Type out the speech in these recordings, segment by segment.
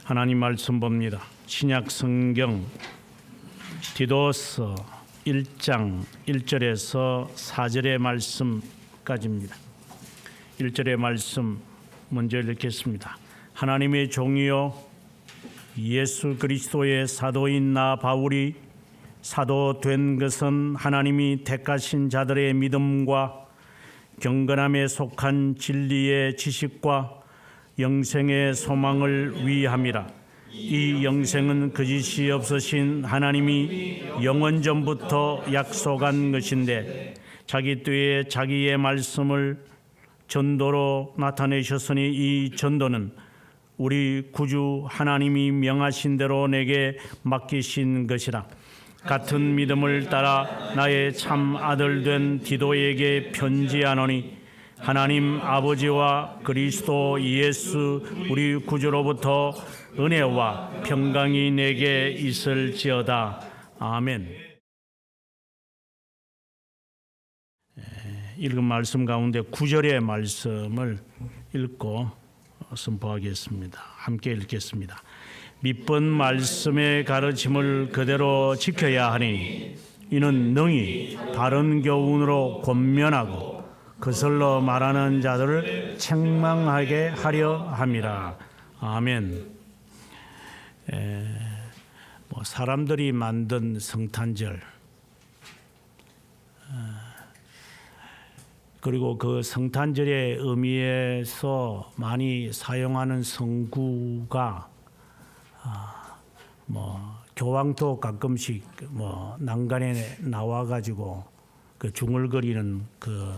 하나님 말씀 봅니다. 신약 성경 디도서 1장 1절에서 4절의 말씀까지입니다. 1절의 말씀 먼저 읽겠습니다. 하나님의 종이요 예수 그리스도의 사도인 나 바울이 사도 된 것은 하나님이 택하신 자들의 믿음과 경건함에 속한 진리의 지식과 영생의 소망을 위함이라. 이 영생은 거짓이 없으신 하나님이 영원 전부터 약속한 것인데 자기 때에 자기의 말씀을 전도로 나타내셨으니 이 전도는 우리 구주 하나님이 명하신 대로 내게 맡기신 것이라. 같은 믿음을 따라 나의 참 아들 된 디도에게 편지하노니 하나님 아버지와 그리스도 예수 우리 구주로부터 은혜와 평강이 내게 있을지어다. 아멘. 읽은 말씀 가운데 9절의 말씀을 읽고 선포하겠습니다. 함께 읽겠습니다. 믿번 말씀의 가르침을 그대로 지켜야 하니 이는 능히 바른 교훈으로 권면하고 거슬러 말하는 자들을 책망하게 하려 함이라. 아멘. 사람들이 만든 성탄절 그리고 그 성탄절의 의미에서 많이 사용하는 성구가 교황도 가끔씩 난간에 나와가지고 그 중얼거리는 그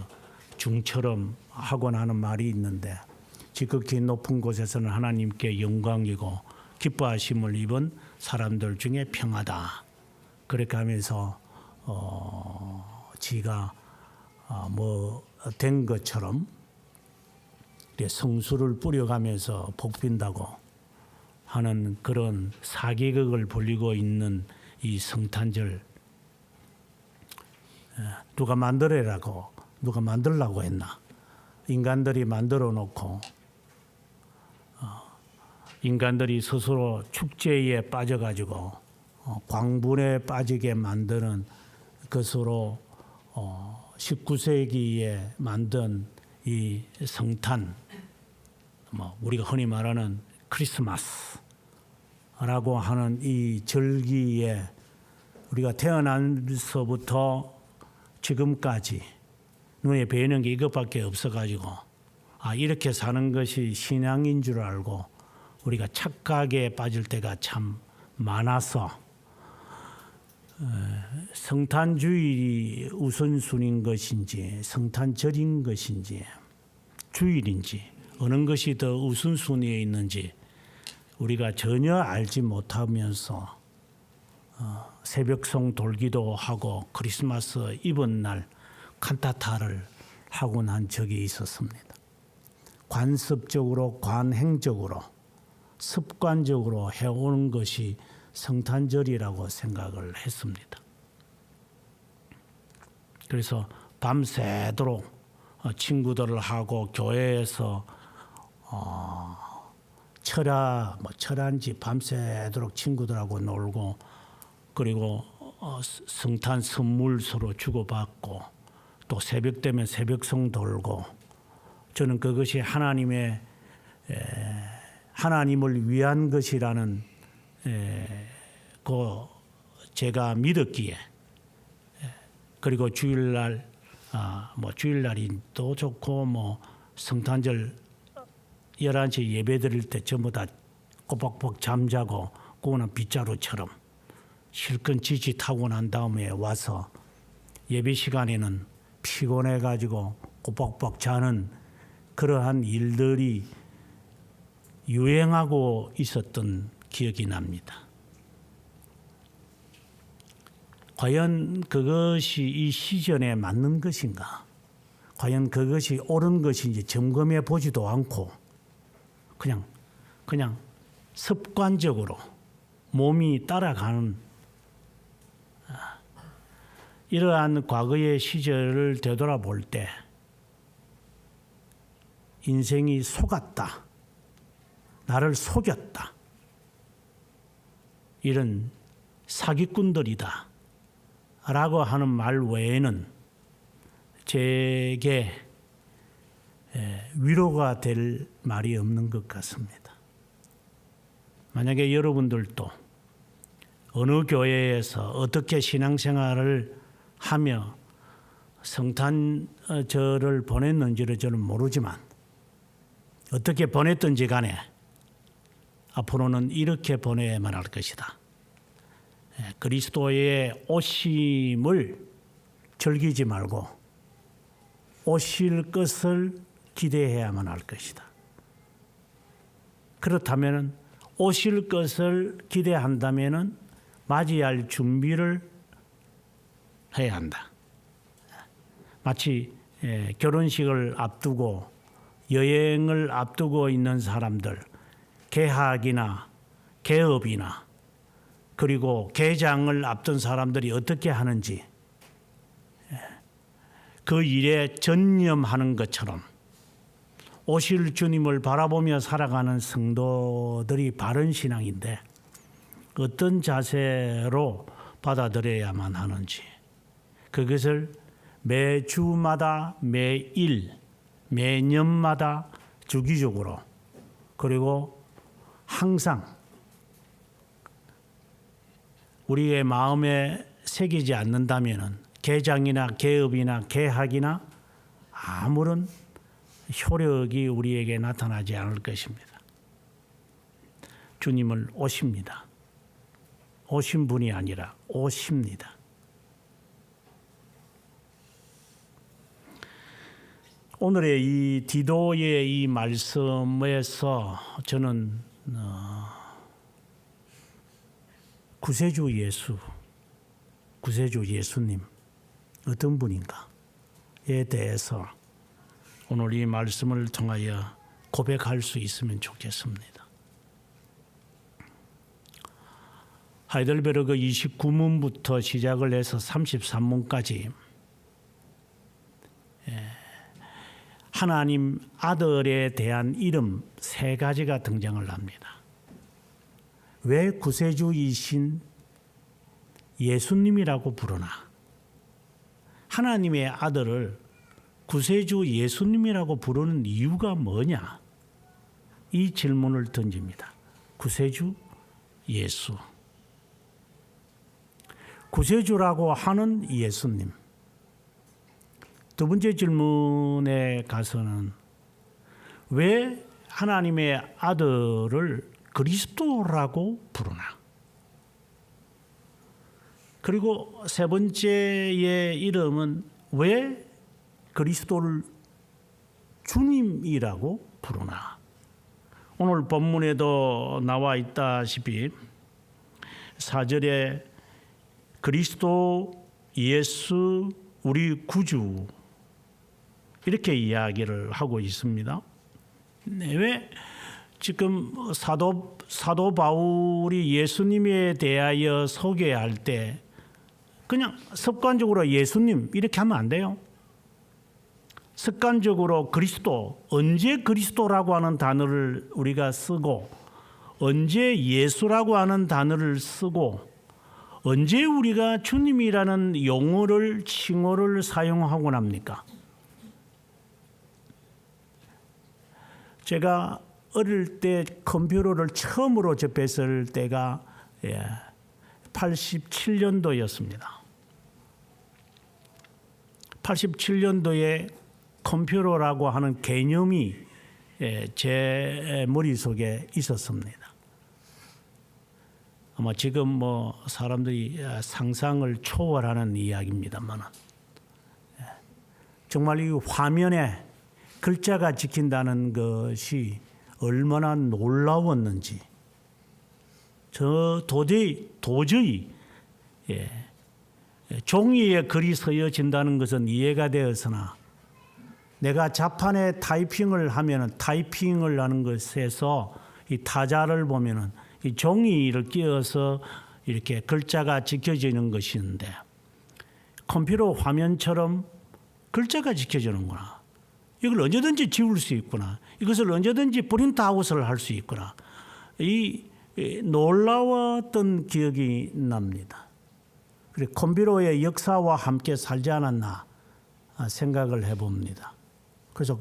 중처럼 하곤 하는 말이 있는데 지극히 높은 곳에서는 하나님께 영광이고 기뻐하심을 입은 사람들 중에 평하다. 그렇게 하면서 지가 된 것처럼 성수를 뿌려가면서 복빈다고 하는 그런 사기극을 벌이고 있는 이 성탄절, 누가 만들라고 했나? 인간들이 만들어 놓고 인간들이 스스로 축제에 빠져가지고 광분에 빠지게 만드는 것으로 19세기에 만든 이 성탄, 우리가 흔히 말하는 크리스마스라고 하는 이 절기에 우리가 태어나서부터 지금까지 눈에 뵈는 게 이것밖에 없어가지고 이렇게 사는 것이 신앙인 줄 알고 우리가 착각에 빠질 때가 참 많아서 성탄주일이 우선순위인 것인지 성탄절인 것인지 주일인지 어느 것이 더 우선순위에 있는지 우리가 전혀 알지 못하면서 새벽송 돌기도 하고 크리스마스 이브 날 칸타타를 하곤 한 적이 있었습니다. 관습적으로 관행적으로 습관적으로 해오는 것이 성탄절이라고 생각을 했습니다. 그래서 밤새도록 친구들하고 교회에서 철한지 밤새도록 친구들하고 놀고 그리고 성탄 선물 서로 주고받고 또 새벽 되면 새벽송 돌고 저는 그것이 하나님을 위한 것이라는 제가 믿었기에 그리고 주일날 주일날이 또 좋고 성탄절 11시 예배 드릴 때 전부 다 꼬박꼬박 잠자고 꼬는 빗자루처럼 실컷 지치타고 난 다음에 와서 예배 시간에는 피곤해가지고 꼬박꼬박 자는 그러한 일들이 유행하고 있었던 기억이 납니다. 과연 그것이 이 시즌에 맞는 것인가? 과연 그것이 옳은 것인지 점검해 보지도 않고 그냥 습관적으로 몸이 따라가는 이러한 과거의 시절을 되돌아볼 때 인생이 속았다. 나를 속였다. 이런 사기꾼들이다 라고 하는 말 외에는 제게 위로가 될 말이 없는 것 같습니다. 만약에 여러분들도 어느 교회에서 어떻게 신앙생활을 하며 성탄절을 보냈는지를 저는 모르지만 어떻게 보냈든지 간에 앞으로는 이렇게 보내야만 할 것이다. 그리스도의 오심을 즐기지 말고 오실 것을 기대해야만 할 것이다. 그렇다면 오실 것을 기대한다면 맞이할 준비를 해야 한다. 마치 결혼식을 앞두고 여행을 앞두고 있는 사람들, 개학이나 개업이나 그리고 개장을 앞둔 사람들이 어떻게 하는지 그 일에 전념하는 것처럼 오실 주님을 바라보며 살아가는 성도들이 바른 신앙인데 어떤 자세로 받아들여야만 하는지 그것을 매주마다 매일 매년마다 주기적으로 그리고 항상 우리의 마음에 새기지 않는다면 개장이나 개업이나 개학이나 아무런 효력이 우리에게 나타나지 않을 것입니다. 주님을 오십니다. 오신 분이 아니라 오십니다. 오늘의 이 디도의 이 말씀에서 저는 구세주 예수님 어떤 분인가에 대해서 오늘 이 말씀을 통하여 고백할 수 있으면 좋겠습니다. 하이델베르그 29문부터 시작을 해서 33문까지 하나님 아들에 대한 이름 3가지가 등장을 합니다. 왜 구세주이신 예수님이라고 부르나? 하나님의 아들을 구세주 예수님이라고 부르는 이유가 뭐냐? 이 질문을 던집니다. 구세주 예수. 구세주라고 하는 예수님. 두 번째 질문에 가서는 왜 하나님의 아들을 그리스도라고 부르나? 그리고 세 번째의 이름은 왜 그리스도를 주님이라고 부르나? 오늘 본문에도 나와 있다시피 4절에 그리스도 예수 우리 구주 이렇게 이야기를 하고 있습니다. 왜 지금 사도 바울이 예수님에 대하여 소개할 때 그냥 습관적으로 예수님 이렇게 하면 안 돼요. 습관적으로 그리스도, 언제 그리스도라고 하는 단어를 우리가 쓰고 언제 예수라고 하는 단어를 쓰고 언제 우리가 주님이라는 용어를 칭호를 사용하곤 합니까? 제가 어릴 때 컴퓨터를 처음으로 접했을 때가 87년도였습니다. 87년도에 컴퓨터라고 하는 개념이 제 머릿속에 있었습니다. 아마 지금 뭐 사람들이 상상을 초월하는 이야기입니다만 정말 이 화면에 글자가 찍힌다는 것이 얼마나 놀라웠는지 저 도저히 종이에 글이 쓰여진다는 것은 이해가 되었으나 내가 자판에 타이핑을 하면은 타이핑을 하는 것에서 이 타자를 보면은 이 종이를 끼워서 이렇게 글자가 지켜지는 것인데 컴퓨터 화면처럼 글자가 지켜지는구나. 이걸 언제든지 지울 수 있구나. 이것을 언제든지 프린트아웃을 할 수 있구나. 이 놀라웠던 기억이 납니다. 그리고 컴퓨터의 역사와 함께 살지 않았나 생각을 해봅니다. 그래서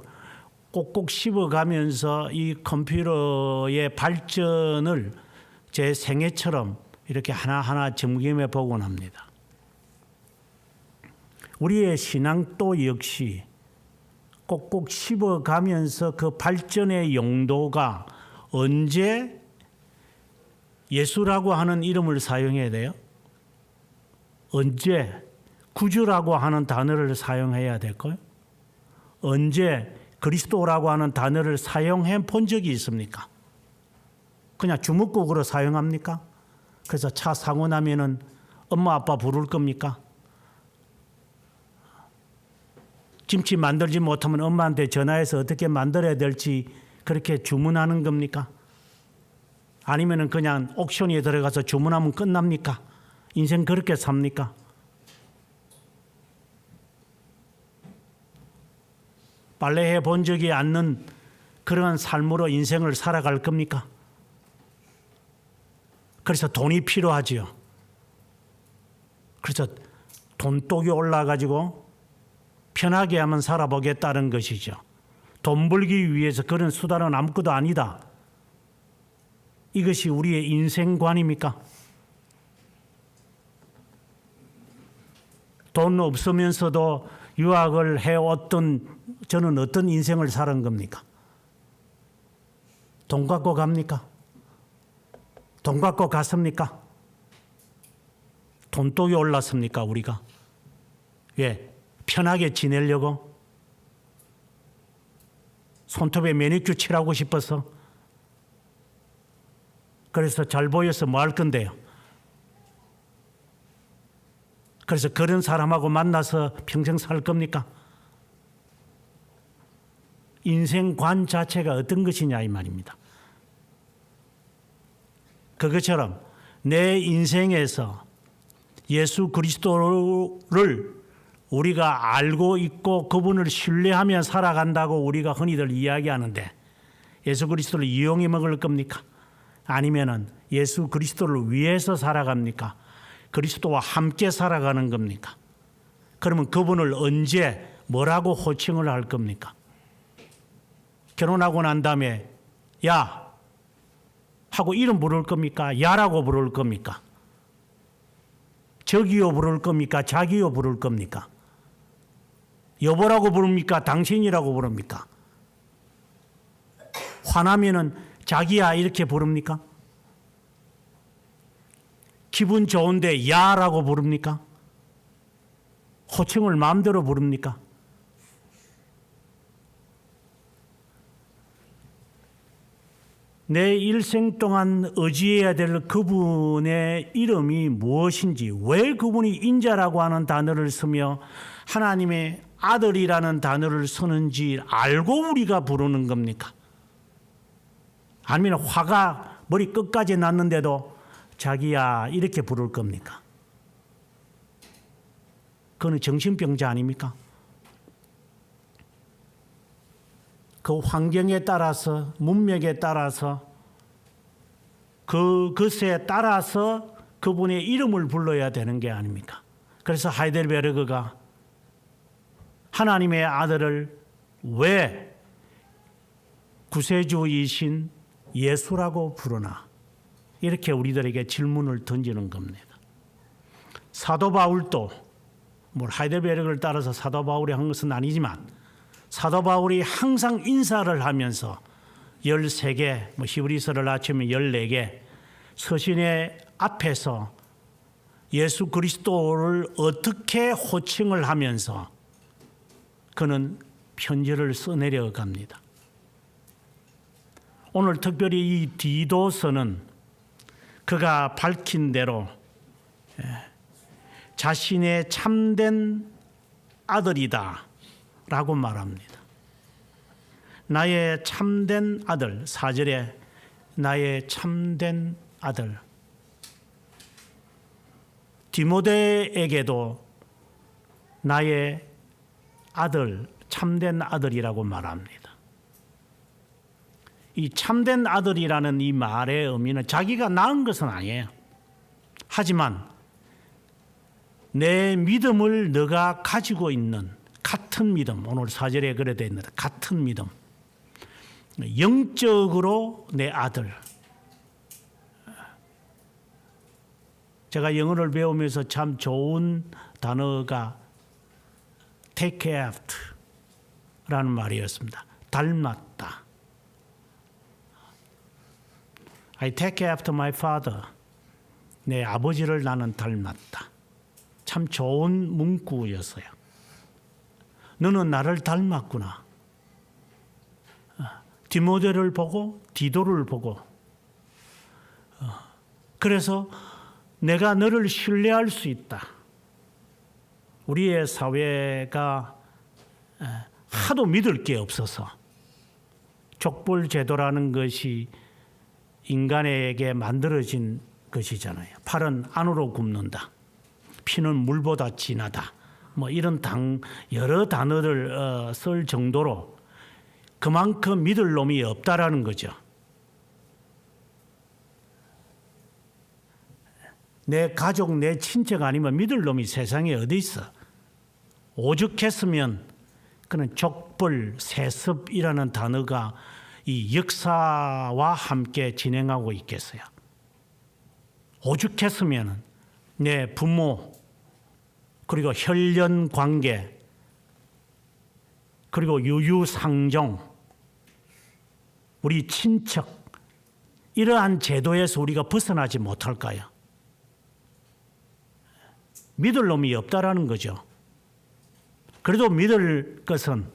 꼭꼭 씹어가면서 이 컴퓨터의 발전을 제 생애처럼 이렇게 하나하나 점검해 보곤 합니다. 우리의 신앙도 역시 꼭꼭 씹어가면서 그 발전의 용도가 언제 예수라고 하는 이름을 사용해야 돼요? 언제 구주라고 하는 단어를 사용해야 될까요? 언제 그리스도라고 하는 단어를 사용해 본 적이 있습니까? 그냥 주먹국으로 사용합니까? 그래서 차 사고 나면은 엄마 아빠 부를 겁니까? 김치 만들지 못하면 엄마한테 전화해서 어떻게 만들어야 될지 그렇게 주문하는 겁니까? 아니면은 그냥 옥션에 들어가서 주문하면 끝납니까? 인생 그렇게 삽니까? 빨래해 본 적이 않는 그러한 삶으로 인생을 살아갈 겁니까? 그래서 돈이 필요하지요. 그래서 돈독이 올라가지고 편하게 하면 살아보겠다는 것이죠. 돈 벌기 위해서 그런 수단은 아무것도 아니다. 이것이 우리의 인생관입니까? 돈 없으면서도 유학을 해왔던 저는 어떤 인생을 살은 겁니까? 돈 갖고 갑니까? 돈 갖고 갔습니까? 돈독이 올랐습니까, 우리가? 왜? 편하게 지내려고? 손톱에 매니큐어 칠하고 싶어서? 그래서 잘 보여서 뭐 할 건데요? 그래서 그런 사람하고 만나서 평생 살 겁니까? 인생관 자체가 어떤 것이냐 이 말입니다. 그것처럼 내 인생에서 예수 그리스도를 우리가 알고 있고 그분을 신뢰하며 살아간다고 우리가 흔히들 이야기하는데 예수 그리스도를 이용해 먹을 겁니까? 아니면은 예수 그리스도를 위해서 살아갑니까? 그리스도와 함께 살아가는 겁니까? 그러면 그분을 언제 뭐라고 호칭을 할 겁니까? 결혼하고 난 다음에 야 하고 이름 부를 겁니까? 야라고 부를 겁니까? 저기요 부를 겁니까? 자기요 부를 겁니까? 여보라고 부릅니까? 당신이라고 부릅니까? 화나면은 자기야 이렇게 부릅니까? 기분 좋은데 야라고 부릅니까? 호칭을 마음대로 부릅니까? 내 일생 동안 의지해야 될 그분의 이름이 무엇인지, 왜 그분이 인자라고 하는 단어를 쓰며 하나님의 아들이라는 단어를 쓰는지 알고 우리가 부르는 겁니까? 아니면 화가 머리 끝까지 났는데도 자기야 이렇게 부를 겁니까? 그건 정신병자 아닙니까? 그 환경에 따라서 문맥에 따라서 그 것에 따라서 그분의 이름을 불러야 되는 게 아닙니까? 그래서 하이델베르그가 하나님의 아들을 왜 구세주이신 예수라고 부르나? 이렇게 우리들에게 질문을 던지는 겁니다. 사도 바울도 하이델베르그를 따라서 사도 바울이 한 것은 아니지만 사도 바울이 항상 인사를 하면서 13개, 히브리서를 합치면 14개 서신의 앞에서 예수 그리스도를 어떻게 호칭을 하면서 그는 편지를 써내려 갑니다. 오늘 특별히 이 디도서는 그가 밝힌 대로 자신의 참된 아들이다 라고 말합니다. 나의 참된 아들, 4절에 나의 참된 아들. 디모데에게도 나의 아들, 참된 아들이라고 말합니다. 이 참된 아들이라는 이 말의 의미는 자기가 낳은 것은 아니에요. 하지만 내 믿음을 너가 가지고 있는 같은 믿음, 오늘 4절에 그래 되어 있는데 같은 믿음, 영적으로 내 아들. 제가 영어를 배우면서 참 좋은 단어가 take after라는 말이었습니다. 닮았다. I take after my father. 내 아버지를 나는 닮았다. 참 좋은 문구였어요. 너는 나를 닮았구나. 디모데를 보고 디도를 보고 그래서 내가 너를 신뢰할 수 있다. 우리의 사회가 하도 믿을 게 없어서 족벌 제도라는 것이 인간에게 만들어진 것이잖아요. 팔은 안으로 굽는다. 피는 물보다 진하다. 뭐 이런 여러 단어를 쓸 정도로 그만큼 믿을 놈이 없다라는 거죠. 내 가족, 내 친척 아니면 믿을 놈이 세상에 어디 있어. 오죽했으면 그는 족벌, 세습이라는 단어가 이 역사와 함께 진행하고 있겠어요. 오죽했으면 내 부모, 그리고 혈연 관계, 그리고 유유상종, 우리 친척, 이러한 제도에서 우리가 벗어나지 못할까요? 믿을 놈이 없다라는 거죠. 그래도 믿을 것은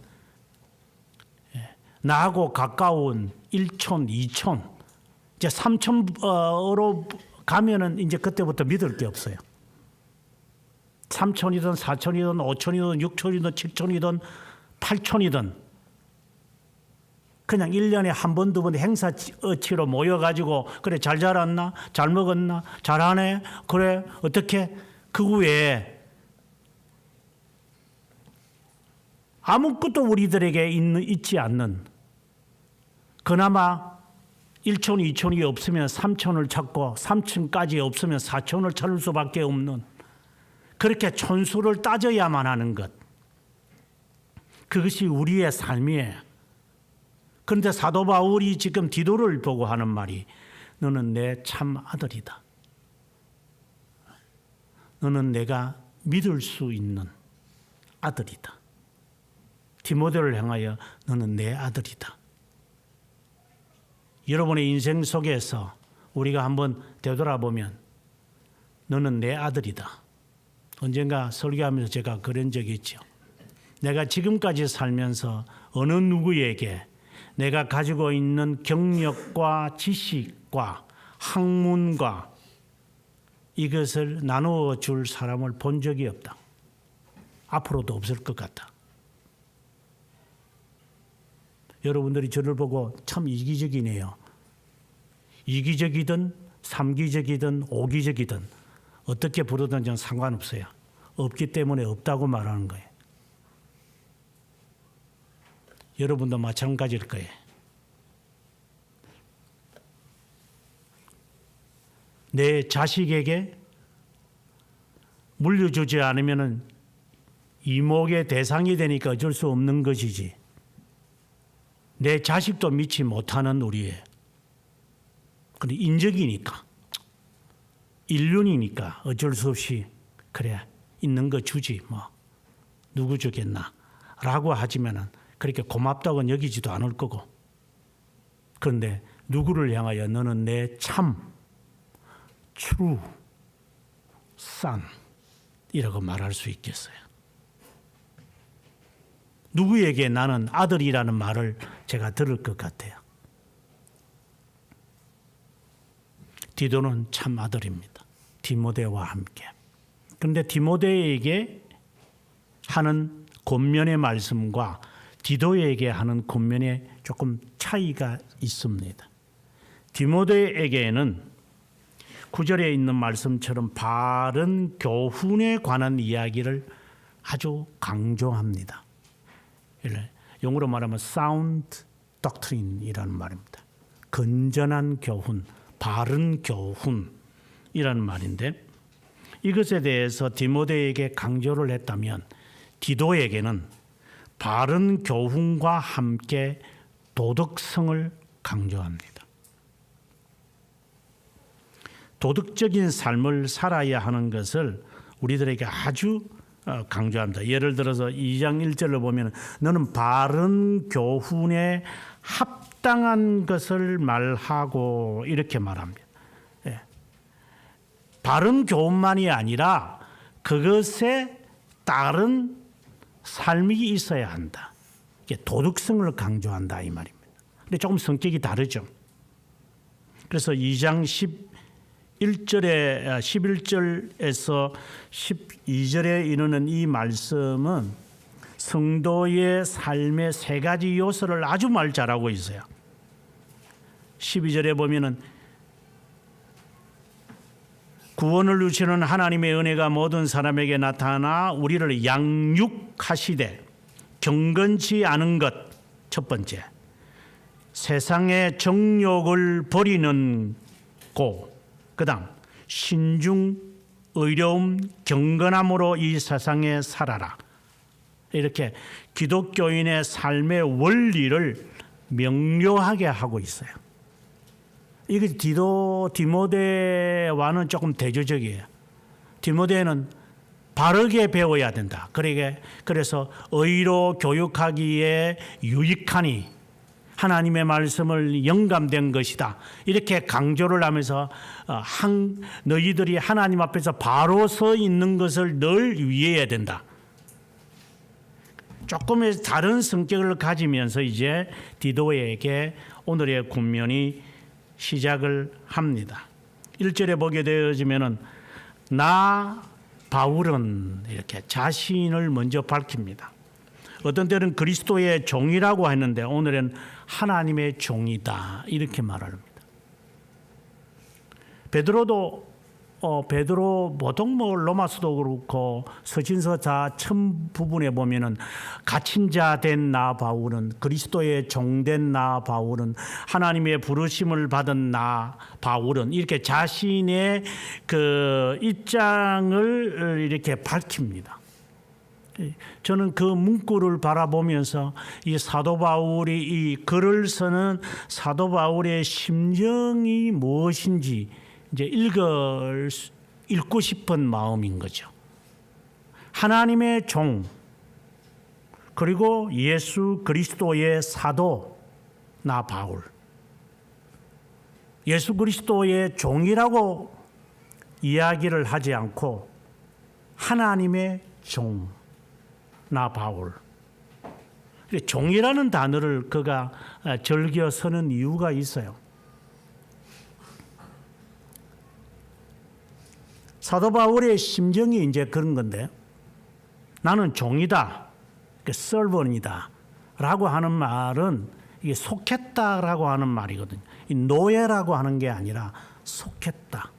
나하고 가까운 1촌, 2촌, 이제 3촌으로 가면은 이제 그때부터 믿을 게 없어요. 3촌이든 4촌이든 5촌이든 6촌이든 7촌이든 8촌이든 그냥 1년에 한 번, 두 번 행사치로 모여가지고 그래 잘 자랐나? 잘 먹었나? 잘하네? 그래 어떻게? 그 후에 아무것도 우리들에게 있지 않는 그나마 1촌, 2촌이 없으면 3촌을 찾고 3촌까지 없으면 4촌을 찾을 수밖에 없는 그렇게 촌수를 따져야만 하는 것. 그것이 우리의 삶이에요. 그런데 사도 바울이 지금 디도를 보고 하는 말이 너는 내 참 아들이다. 너는 내가 믿을 수 있는 아들이다. 디모데를 향하여 너는 내 아들이다. 여러분의 인생 속에서 우리가 한번 되돌아보면 너는 내 아들이다. 언젠가 설교하면서 제가 그런 적이 있죠. 내가 지금까지 살면서 어느 누구에게 내가 가지고 있는 경력과 지식과 학문과 이것을 나누어 줄 사람을 본 적이 없다. 앞으로도 없을 것 같다. 여러분들이 저를 보고 참 이기적이네요. 이기적이든 3기적이든 5기적이든 어떻게 부르든 전 상관없어요. 없기 때문에 없다고 말하는 거예요. 여러분도 마찬가지일 거예요. 내 자식에게 물려주지 않으면 이목의 대상이 되니까 어쩔 수 없는 것이지. 내 자식도 믿지 못하는 우리의 근데 인적이니까 인륜이니까 어쩔 수 없이 그래 있는 거 주지 뭐 누구 주겠나 라고 하지만은 그렇게 고맙다고는 여기지도 않을 거고. 그런데 누구를 향하여 너는 내 참 true son 이라고 말할 수 있겠어요? 누구에게 나는 아들이라는 말을 제가 들을 것 같아요. 디도는 참 아들입니다. 디모데와 함께. 그런데 디모데에게 하는 권면의 말씀과 디도에게 하는 권면에 조금 차이가 있습니다. 디모데에게는 9절에 있는 말씀처럼 바른 교훈에 관한 이야기를 아주 강조합니다. 영어로 말하면 sound doctrine이라는 말입니다. 건전한 교훈, 바른 교훈이라는 말인데, 이것에 대해서 디모데에게 강조를 했다면 디도에게는 바른 교훈과 함께 도덕성을 강조합니다. 도덕적인 삶을 살아야 하는 것을 우리들에게 아주 강조합니다. 예를 들어서 2장 1절을 보면 너는 바른 교훈에 합당한 것을 말하고 이렇게 말합니다. 예. 바른 교훈만이 아니라 그것에 따른 삶이 있어야 한다. 이게 도덕성을 강조한다 이 말입니다. 근데 조금 성격이 다르죠. 그래서 2장 11절에서 12절에 이르는 이 말씀은 성도의 삶의 세 가지 요소를 아주 말 잘하고 있어요. 12절에 보면은 구원을 주시는 하나님의 은혜가 모든 사람에게 나타나 우리를 양육하시되 경건치 않은 것 첫 번째, 세상의 정욕을 버리는 그다음 신중, 의로움, 경건함으로 이 세상에 살아라. 이렇게 기독교인의 삶의 원리를 명료하게 하고 있어요. 이게 디모데와는 조금 대조적이에요. 디모데는 바르게 배워야 된다. 그래서 의로 교육하기에 유익하니 하나님의 말씀을 영감된 것이다. 이렇게 강조를 하면서 너희들이 하나님 앞에서 바로 서 있는 것을 늘 위해야 된다. 조금의 다른 성격을 가지면서 이제 디도에게 오늘의 군면이 시작을 합니다. 1절에 보게 되어지면은 나 바울은 이렇게 자신을 먼저 밝힙니다. 어떤 때는 그리스도의 종이라고 했는데 오늘은 하나님의 종이다 이렇게 말합니다. 베드로 보통 로마서도 그렇고 서신서 첫 부분에 보면은 갇힌 자 된 나 바울은 그리스도의 종된 나 바울은 하나님의 부르심을 받은 나 바울은 이렇게 자신의 그 입장을 이렇게 밝힙니다. 저는 그 문구를 바라보면서 이 사도 바울이 이 글을 쓰는 사도 바울의 심정이 무엇인지 이제 읽고 싶은 마음인 거죠. 하나님의 종, 그리고 예수 그리스도의 사도, 나 바울. 예수 그리스도의 종이라고 이야기를 하지 않고 하나님의 종, 나 바울. 종이라는 단어를 그가 즐겨 쓰는 이유가 있어요. 사도 바울의 심정이 이제 그런 건데, 나는 종이다, servant이다 라고 하는 말은 이게 속했다라고 하는 말이거든요. 이 노예라고 하는 게 아니라 속했다.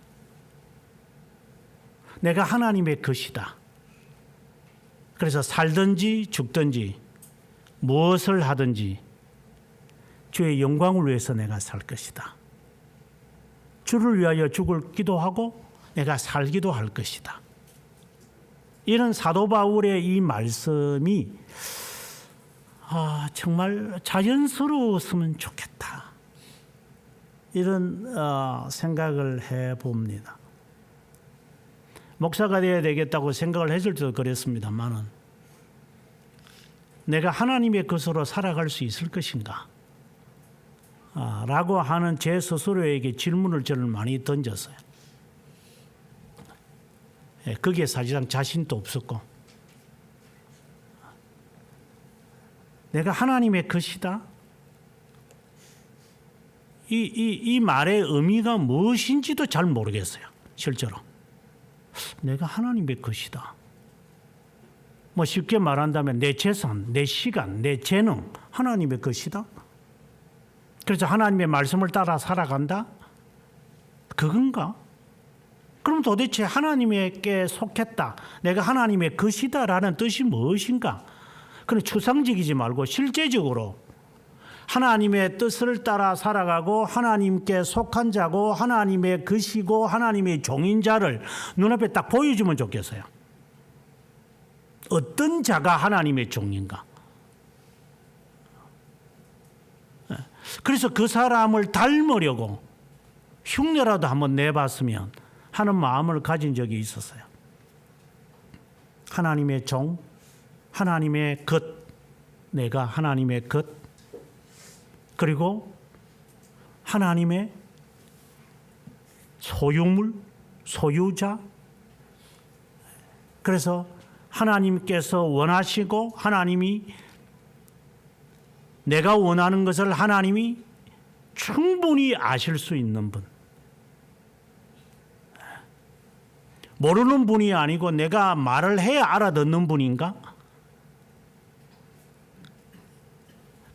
내가 하나님의 것이다. 그래서 살든지 죽든지 무엇을 하든지 주의 영광을 위해서 내가 살 것이다. 주를 위하여 죽을 기도하고 내가 살기도 할 것이다. 이런 사도 바울의 이 말씀이 정말 자연스러웠으면 좋겠다. 이런 생각을 해봅니다. 목사가 되어야 되겠다고 생각을 했을 때도 그랬습니다만은 내가 하나님의 것으로 살아갈 수 있을 것인가? 라고 하는 제 스스로에게 질문을 저는 많이 던졌어요. 거기에 사실상 자신도 없었고, 내가 하나님의 것이다? 이 말의 의미가 무엇인지도 잘 모르겠어요. 실제로. 내가 하나님의 것이다. 쉽게 말한다면 내 재산, 내 시간, 내 재능 하나님의 것이다. 그래서 하나님의 말씀을 따라 살아간다? 그건가? 그럼 도대체 하나님께 속했다, 내가 하나님의 것이다라는 뜻이 무엇인가? 그건 추상적이지 말고 실제적으로 하나님의 뜻을 따라 살아가고 하나님께 속한 자고 하나님의 것이고 하나님의 종인 자를 눈앞에 딱 보여주면 좋겠어요. 어떤 자가 하나님의 종인가? 그래서 그 사람을 닮으려고 흉내라도 한번 내봤으면 하는 마음을 가진 적이 있었어요. 하나님의 종, 하나님의 것, 내가 하나님의 것, 그리고 하나님의 소유물, 소유자. 그래서 하나님께서 원하시고 하나님이 내가 원하는 것을 하나님이 충분히 아실 수 있는 분. 모르는 분이 아니고 내가 말을 해야 알아듣는 분인가?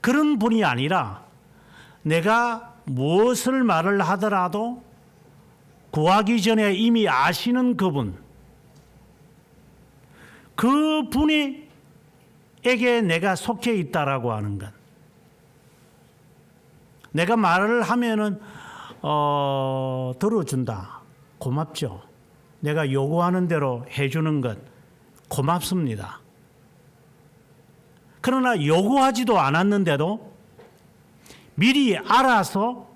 그런 분이 아니라 내가 무엇을 말을 하더라도 구하기 전에 이미 아시는 그분. 그 분에게 내가 속해 있다라고 하는 것. 내가 말을 하면은 들어준다. 고맙죠. 내가 요구하는 대로 해주는 것 고맙습니다. 그러나 요구하지도 않았는데도 미리 알아서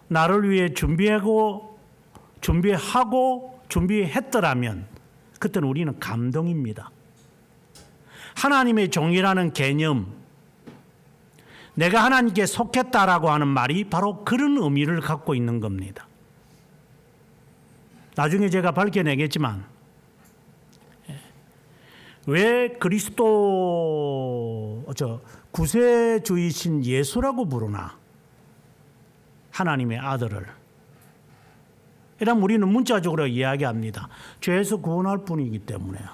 나를 위해 준비했더라면 그때는 우리는 감동입니다. 하나님의 종이라는 개념, 내가 하나님께 속했다라고 하는 말이 바로 그런 의미를 갖고 있는 겁니다. 나중에 제가 밝혀내겠지만 왜 그리스도 구세주이신 예수라고 부르나? 하나님의 아들을. 이러면 우리는 문자적으로 이야기합니다. 죄에서 구원할 뿐이기 때문에요.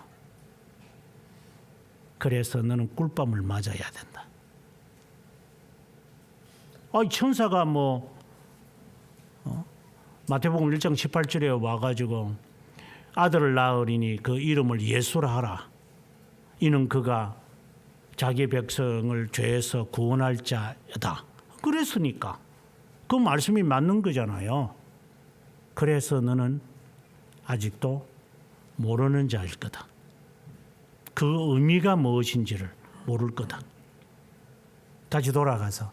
그래서 너는 꿀밤을 맞아야 된다. 천사가 마태복음 1장 18절에 와가지고 아들을 낳으리니 그 이름을 예수라 하라. 이는 그가 자기 백성을 죄에서 구원할 자다. 그랬으니까 그 말씀이 맞는 거잖아요. 그래서 너는 아직도 모르는 자일 거다. 그 의미가 무엇인지를 모를 거다. 다시 돌아가서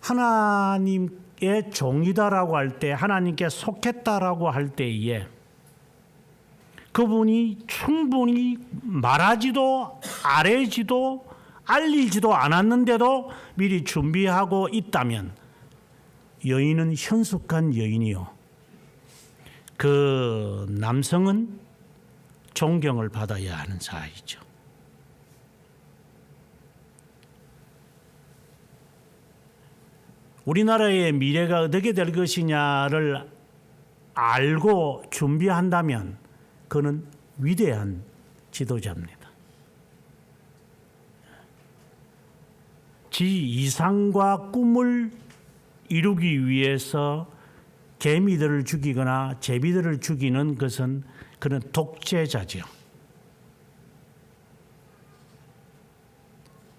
하나님의 종이다라고 할 때, 하나님께 속했다라고 할 때에 그분이 충분히 말하지도 아뢰지도 알리지도 않았는데도 미리 준비하고 있다면 여인은 현숙한 여인이요. 그 남성은 존경을 받아야 하는 사이죠. 우리나라의 미래가 어떻게 될 것이냐를 알고 준비한다면 그는 위대한 지도자입니다. 지 이상과 꿈을 이루기 위해서 개미들을 죽이거나 제비들을 죽이는 것은 그는 독재자지요.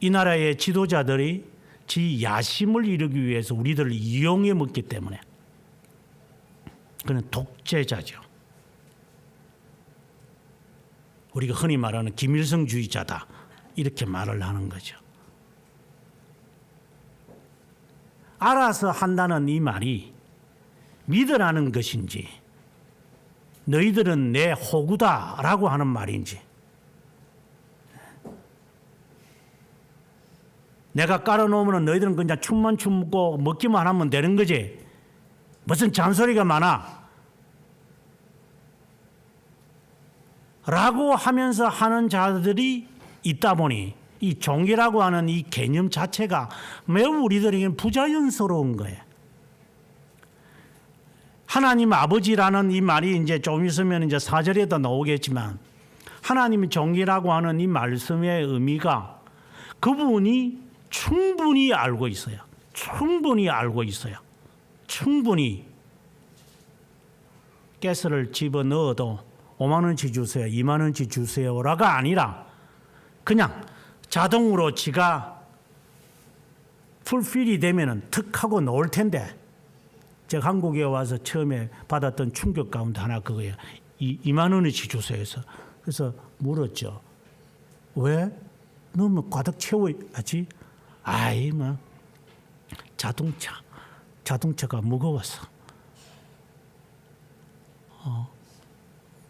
이 나라의 지도자들이 지 야심을 이루기 위해서 우리들을 이용해 먹기 때문에 그는 독재자죠. 우리가 흔히 말하는 김일성주의자다 이렇게 말을 하는 거죠. 알아서 한다는 이 말이 믿으라는 것인지 너희들은 내 호구다라고 하는 말인지 내가 깔아놓으면 너희들은 그냥 춤만 춤고 먹기만 하면 되는 거지 무슨 잔소리가 많아 라고 하면서 하는 자들이 있다 보니 이 종이라고 하는 이 개념 자체가 매우 우리들에게는 부자연스러운 거예요. 하나님 아버지라는 이 말이 이제 좀 있으면 이제 4절에도 나오겠지만 하나님의 종이라고 하는 이 말씀의 의미가 그분이 충분히 알고 있어요. 충분히 알고 있어요. 충분히 가스를 집어넣어도 5만 원치 주세요. 2만 원치 주세요라가 아니라 그냥 자동으로 지가 풀필이 되면은 턱 하고 나올 텐데, 제가 한국에 와서 처음에 받았던 충격 가운데 하나 그거예요. 2만 원어치 주세요 해서. 그래서 물었죠. 왜? 너무 가득 채워야지. 아이, 뭐 자동차가 무거워서.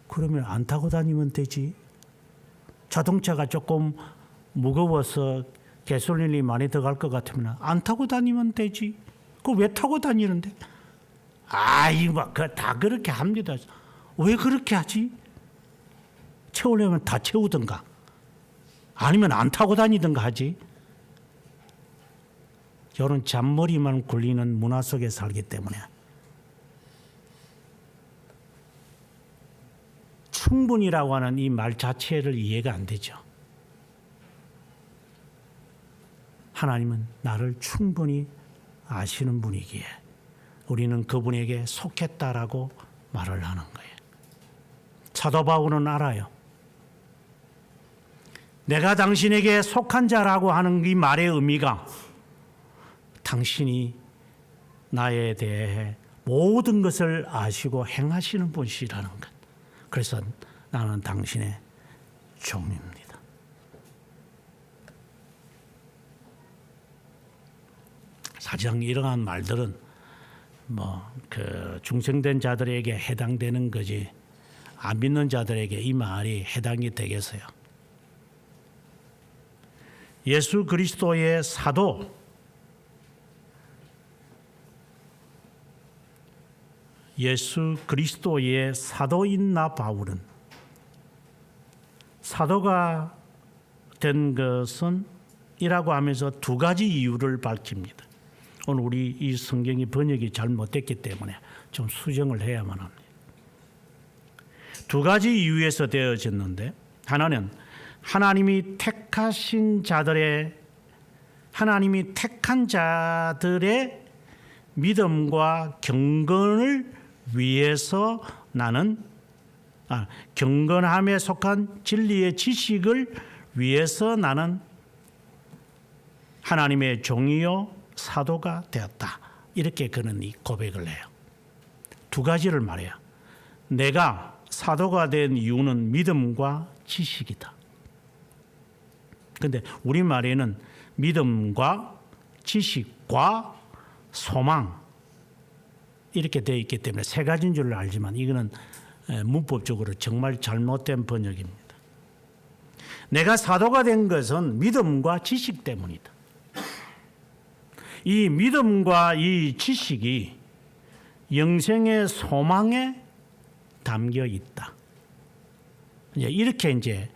그러면 안 타고 다니면 되지. 자동차가 조금 무거워서 가솔린이 많이 들어갈 것 같으면 안 타고 다니면 되지. 그걸 왜 타고 다니는데? 아이, 뭐 다 그렇게 합니다. 왜 그렇게 하지? 채우려면 다 채우든가 아니면 안 타고 다니든가 하지. 이런 잔머리만 굴리는 문화 속에 살기 때문에 충분이라고 하는 이 말 자체를 이해가 안 되죠. 하나님은 나를 충분히 아시는 분이기에 우리는 그분에게 속했다라고 말을 하는 거예요. 사도 바울은 알아요. 내가 당신에게 속한 자라고 하는 이 말의 의미가 당신이 나에 대해 모든 것을 아시고 행하시는 분이라는 것. 그래서 나는 당신의 종입니다. 사실상 이러한 말들은 중생된 자들에게 해당되는 거지 안 믿는 자들에게 이 말이 해당이 되겠어요. 예수 그리스도의 사도, 예수 그리스도의 사도인 나 바울은 사도가 된 것은 이라고 하면서 두 가지 이유를 밝힙니다. 오늘 우리 이 성경이 번역이 잘못됐기 때문에 좀 수정을 해야만 합니다. 두 가지 이유에서 되어졌는데, 하나는 하나님이 택한 자들의 믿음과 경건을 위해서 나는 경건함에 속한 진리의 지식을 위해서 나는 하나님의 종이요 사도가 되었다. 이렇게 그는 이 고백을 해요. 두 가지를 말해요. 내가 사도가 된 이유는 믿음과 지식이다. 그런데 우리말에는 믿음과 지식과 소망 이렇게 되어 있기 때문에 세 가지인 줄 알지만 이거는 문법적으로 정말 잘못된 번역입니다. 내가 사도가 된 것은 믿음과 지식 때문이다. 이 믿음과 이 지식이 영생의 소망에 담겨 있다. 이렇게 이제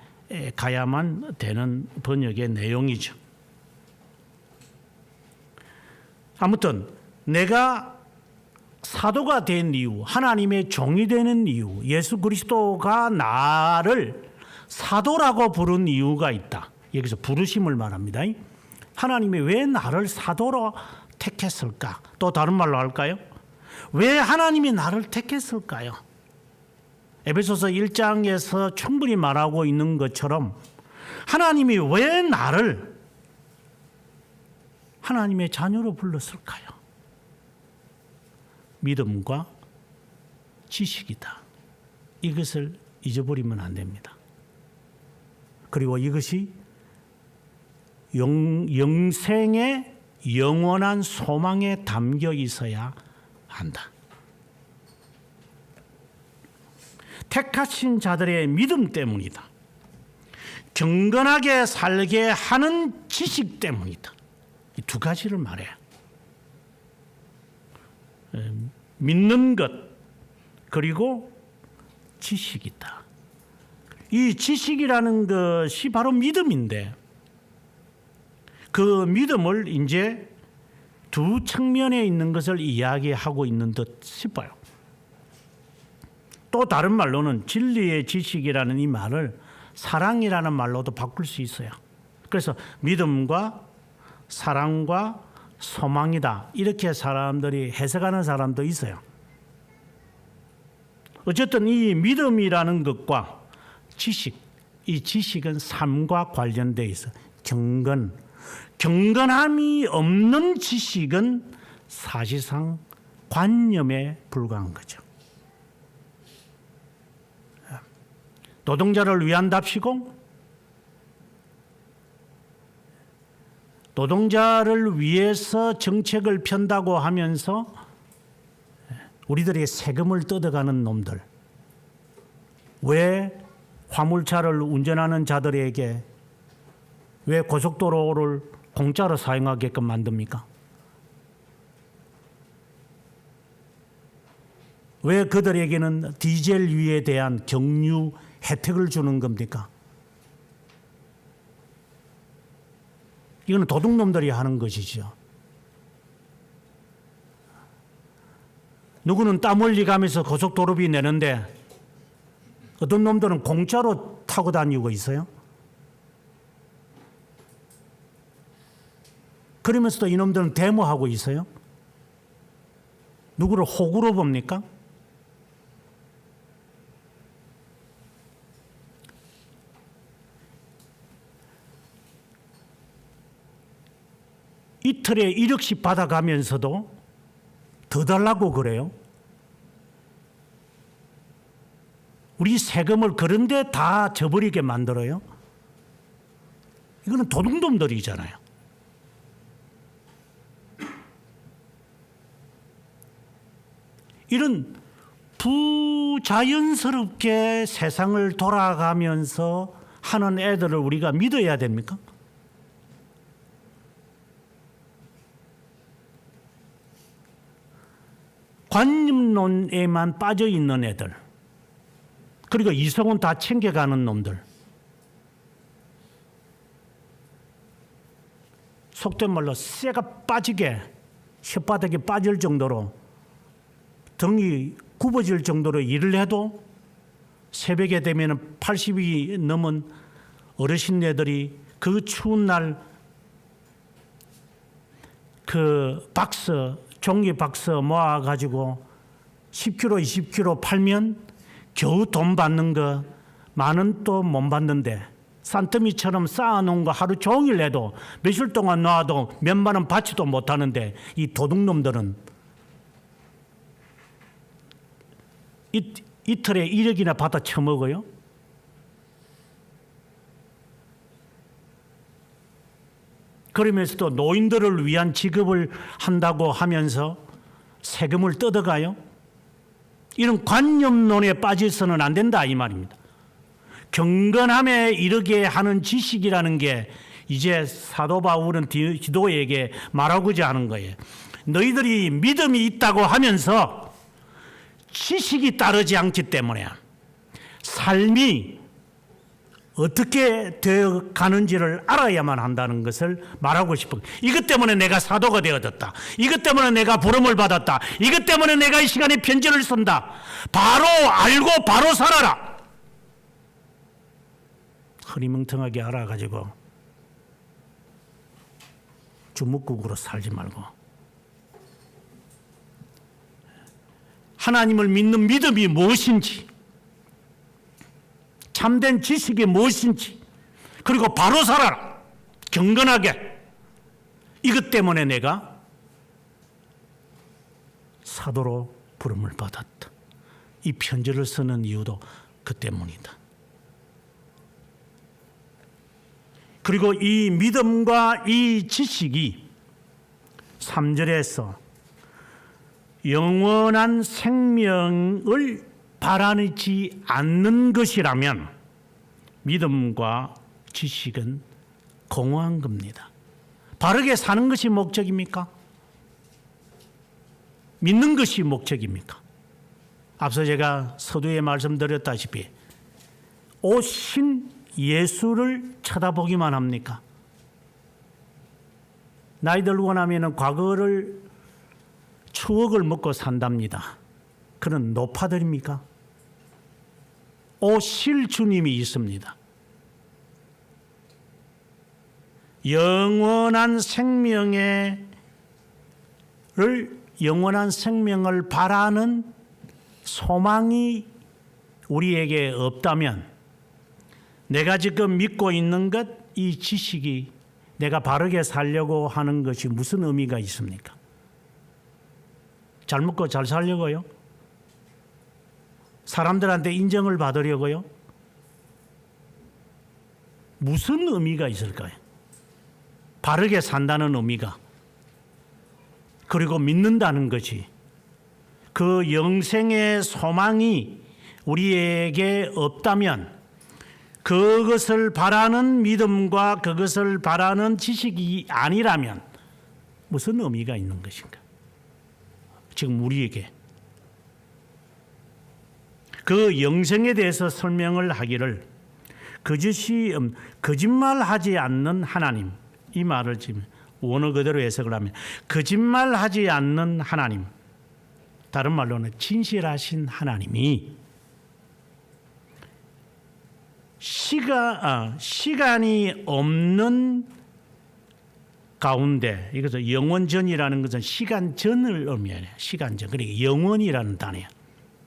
가야만 되는 번역의 내용이죠. 아무튼 내가 사도가 된 이유, 하나님의 종이 되는 이유, 예수 그리스도가 나를 사도라고 부른 이유가 있다. 여기서 부르심을 말합니다. 하나님이 왜 나를 사도로 택했을까? 또 다른 말로 할까요? 왜 하나님이 나를 택했을까요? 에베소서 1장에서 충분히 말하고 있는 것처럼 하나님이 왜 나를 하나님의 자녀로 불렀을까요? 믿음과 지식이다. 이것을 잊어버리면 안 됩니다. 그리고 이것이 영생의 영원한 소망에 담겨 있어야 한다. 택하신 자들의 믿음 때문이다. 경건하게 살게 하는 지식 때문이다. 이 두 가지를 말해요. 믿는 것 그리고 지식이다. 이 지식이라는 것이 바로 믿음인데 그 믿음을 이제 두 측면에 있는 것을 이야기하고 있는 듯 싶어요. 또 다른 말로는 진리의 지식이라는 이 말을 사랑이라는 말로도 바꿀 수 있어요. 그래서 믿음과 사랑과 소망이다. 이렇게 사람들이 해석하는 사람도 있어요. 어쨌든 이 믿음이라는 것과 지식, 이 지식은 삶과 관련되어 있어. 경건, 경건함이 없는 지식은 사실상 관념에 불과한 거죠. 노동자를 위한답시고 노동자를 위해서 정책을 편다고 하면서 우리들의 세금을 뜯어가는 놈들, 왜 화물차를 운전하는 자들에게 왜 고속도로를 공짜로 사용하게끔 만듭니까? 왜 그들에게는 디젤유에 대한 경유 혜택을 주는 겁니까? 이거는 도둑놈들이 하는 것이죠. 누구는 땀 흘리 가면서 고속도로비 내는데 어떤 놈들은 공짜로 타고 다니고 있어요. 그러면서도 이놈들은 데모하고 있어요. 누구를 호구로 봅니까? 이틀에 1억씩 받아가면서도 더 달라고 그래요. 우리 세금을 그런 데 다 저버리게 만들어요. 이거는 도둑놈들이잖아요. 이런 부자연스럽게 세상을 돌아가면서 하는 애들을 우리가 믿어야 됩니까? 관념론에만 빠져 있는 애들, 그리고 이성은 다 챙겨가는 놈들, 속된 말로 쇠가 빠지게 혓바닥에 빠질 정도로 등이 굽어질 정도로 일을 해도 새벽에 되면 80이 넘은 어르신네들이 그 추운 날 그 박스, 종이 박스 모아가지고 10kg, 20kg 팔면 겨우 돈 받는 거 10,000원 또 못 받는데 산더미처럼 쌓아놓은 거 하루 종일 해도 며칠 동안 놔도 몇만 원 받지도 못하는데 이 도둑놈들은 이틀에 1억이나 받아 처먹어요. 그러면서도 노인들을 위한 지급을 한다고 하면서 세금을 뜯어가요. 이런 관념론에 빠져서는 안 된다 이 말입니다. 경건함에 이르게 하는 지식이라는 게 이제 사도 바울은 디도에게 말하고자 하는 거예요. 너희들이 믿음이 있다고 하면서 지식이 따르지 않기 때문에 삶이 어떻게 되어 가는지를 알아야만 한다는 것을 말하고 싶은, 이것 때문에 내가 사도가 되어졌다, 이것 때문에 내가 부름을 받았다, 이것 때문에 내가 이 시간에 편지를 쓴다. 바로 알고 바로 살아라. 흐리멍텅하게 알아가지고 주먹국으로 살지 말고 하나님을 믿는 믿음이 무엇인지, 참된 지식이 무엇인지, 그리고 바로 살아라. 경건하게. 이것 때문에 내가 사도로 부름을 받았다. 이 편지를 쓰는 이유도 그 때문이다. 그리고 이 믿음과 이 지식이 3절에서 영원한 생명을 바라지 않는 것이라면 믿음과 지식은 공허한 겁니다. 바르게 사는 것이 목적입니까? 믿는 것이 목적입니까? 앞서 제가 서두에 말씀드렸다시피 오신 예수를 쳐다보기만 합니까? 나이 들고 나면 과거를 추억을 먹고 산답니다. 그런 노파들입니까? 오실 주님이 있습니다. 영원한 생명을 바라는 소망이 우리에게 없다면 내가 지금 믿고 있는 것, 이 지식이 내가 바르게 살려고 하는 것이 무슨 의미가 있습니까? 잘 먹고 잘 살려고요? 사람들한테 인정을 받으려고요? 무슨 의미가 있을까요? 바르게 산다는 의미가, 그리고 믿는다는 것이, 그 영생의 소망이 우리에게 없다면, 그것을 바라는 믿음과 그것을 바라는 지식이 아니라면 무슨 의미가 있는 것인가? 지금 우리에게 그 영생에 대해서 설명을 하기를, 거짓말하지 않는 하나님, 이 말을 지금 원어 그대로 해석을 하면 거짓말하지 않는 하나님, 다른 말로는 진실하신 하나님이 시간이 없는 가운데, 이것은 영원전이라는 것은 시간전을 의미해요. 시간전. 그러니까 영원이라는 단어예요.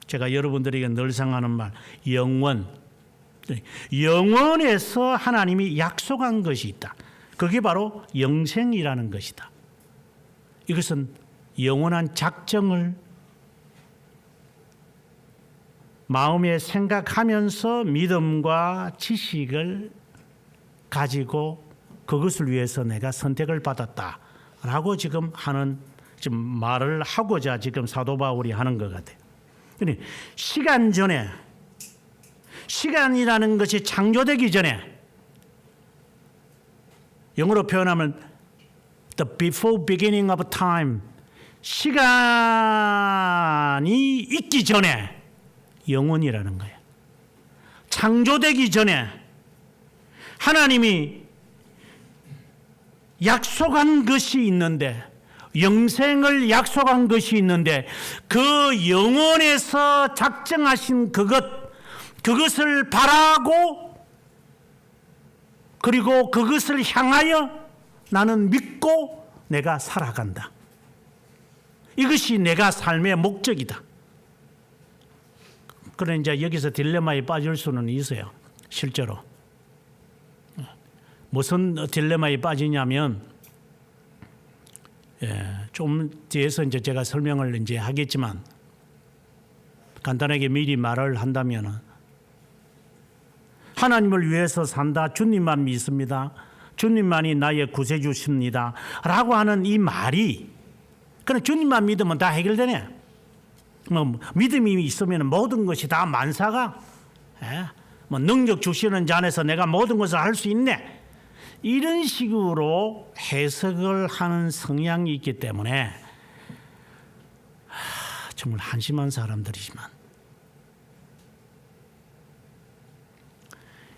제가 여러분들에게 늘상 하는 말, 영원. 영원에서 하나님이 약속한 것이 있다. 그게 바로 영생이라는 것이다. 이것은 영원한 작정을 마음에 생각하면서 믿음과 지식을 가지고 그것을 위해서 내가 선택을 받았다라고 지금 말을 하고자 지금 사도 바울이 하는 것 같아요. 그러니까 시간 전에, 시간이라는 것이 창조되기 전에, 영어로 표현하면 the before beginning of time, 시간이 있기 전에 영원이라는 거예요. 창조되기 전에 하나님이 약속한 것이 있는데, 영생을 약속한 것이 있는데, 그 영원에서 작정하신 그것을 바라고, 그리고 그것을 향하여 나는 믿고 내가 살아간다. 이것이 내가 삶의 목적이다. 그러나 이제 여기서 딜레마에 빠질 수는 있어요. 실제로. 무슨 딜레마에 빠지냐면, 좀 뒤에서 이제 제가 설명을 이제 하겠지만, 간단하게 미리 말을 한다면, 하나님을 위해서 산다, 주님만 믿습니다, 주님만이 나의 구세주십니다 라고 하는 이 말이, 그냥 주님만 믿으면 다 해결되네. 믿음이 있으면 모든 것이 다 만사가, 능력 주시는 자 안에서 내가 모든 것을 할 수 있네, 이런 식으로 해석을 하는 성향이 있기 때문에 정말 한심한 사람들이지만,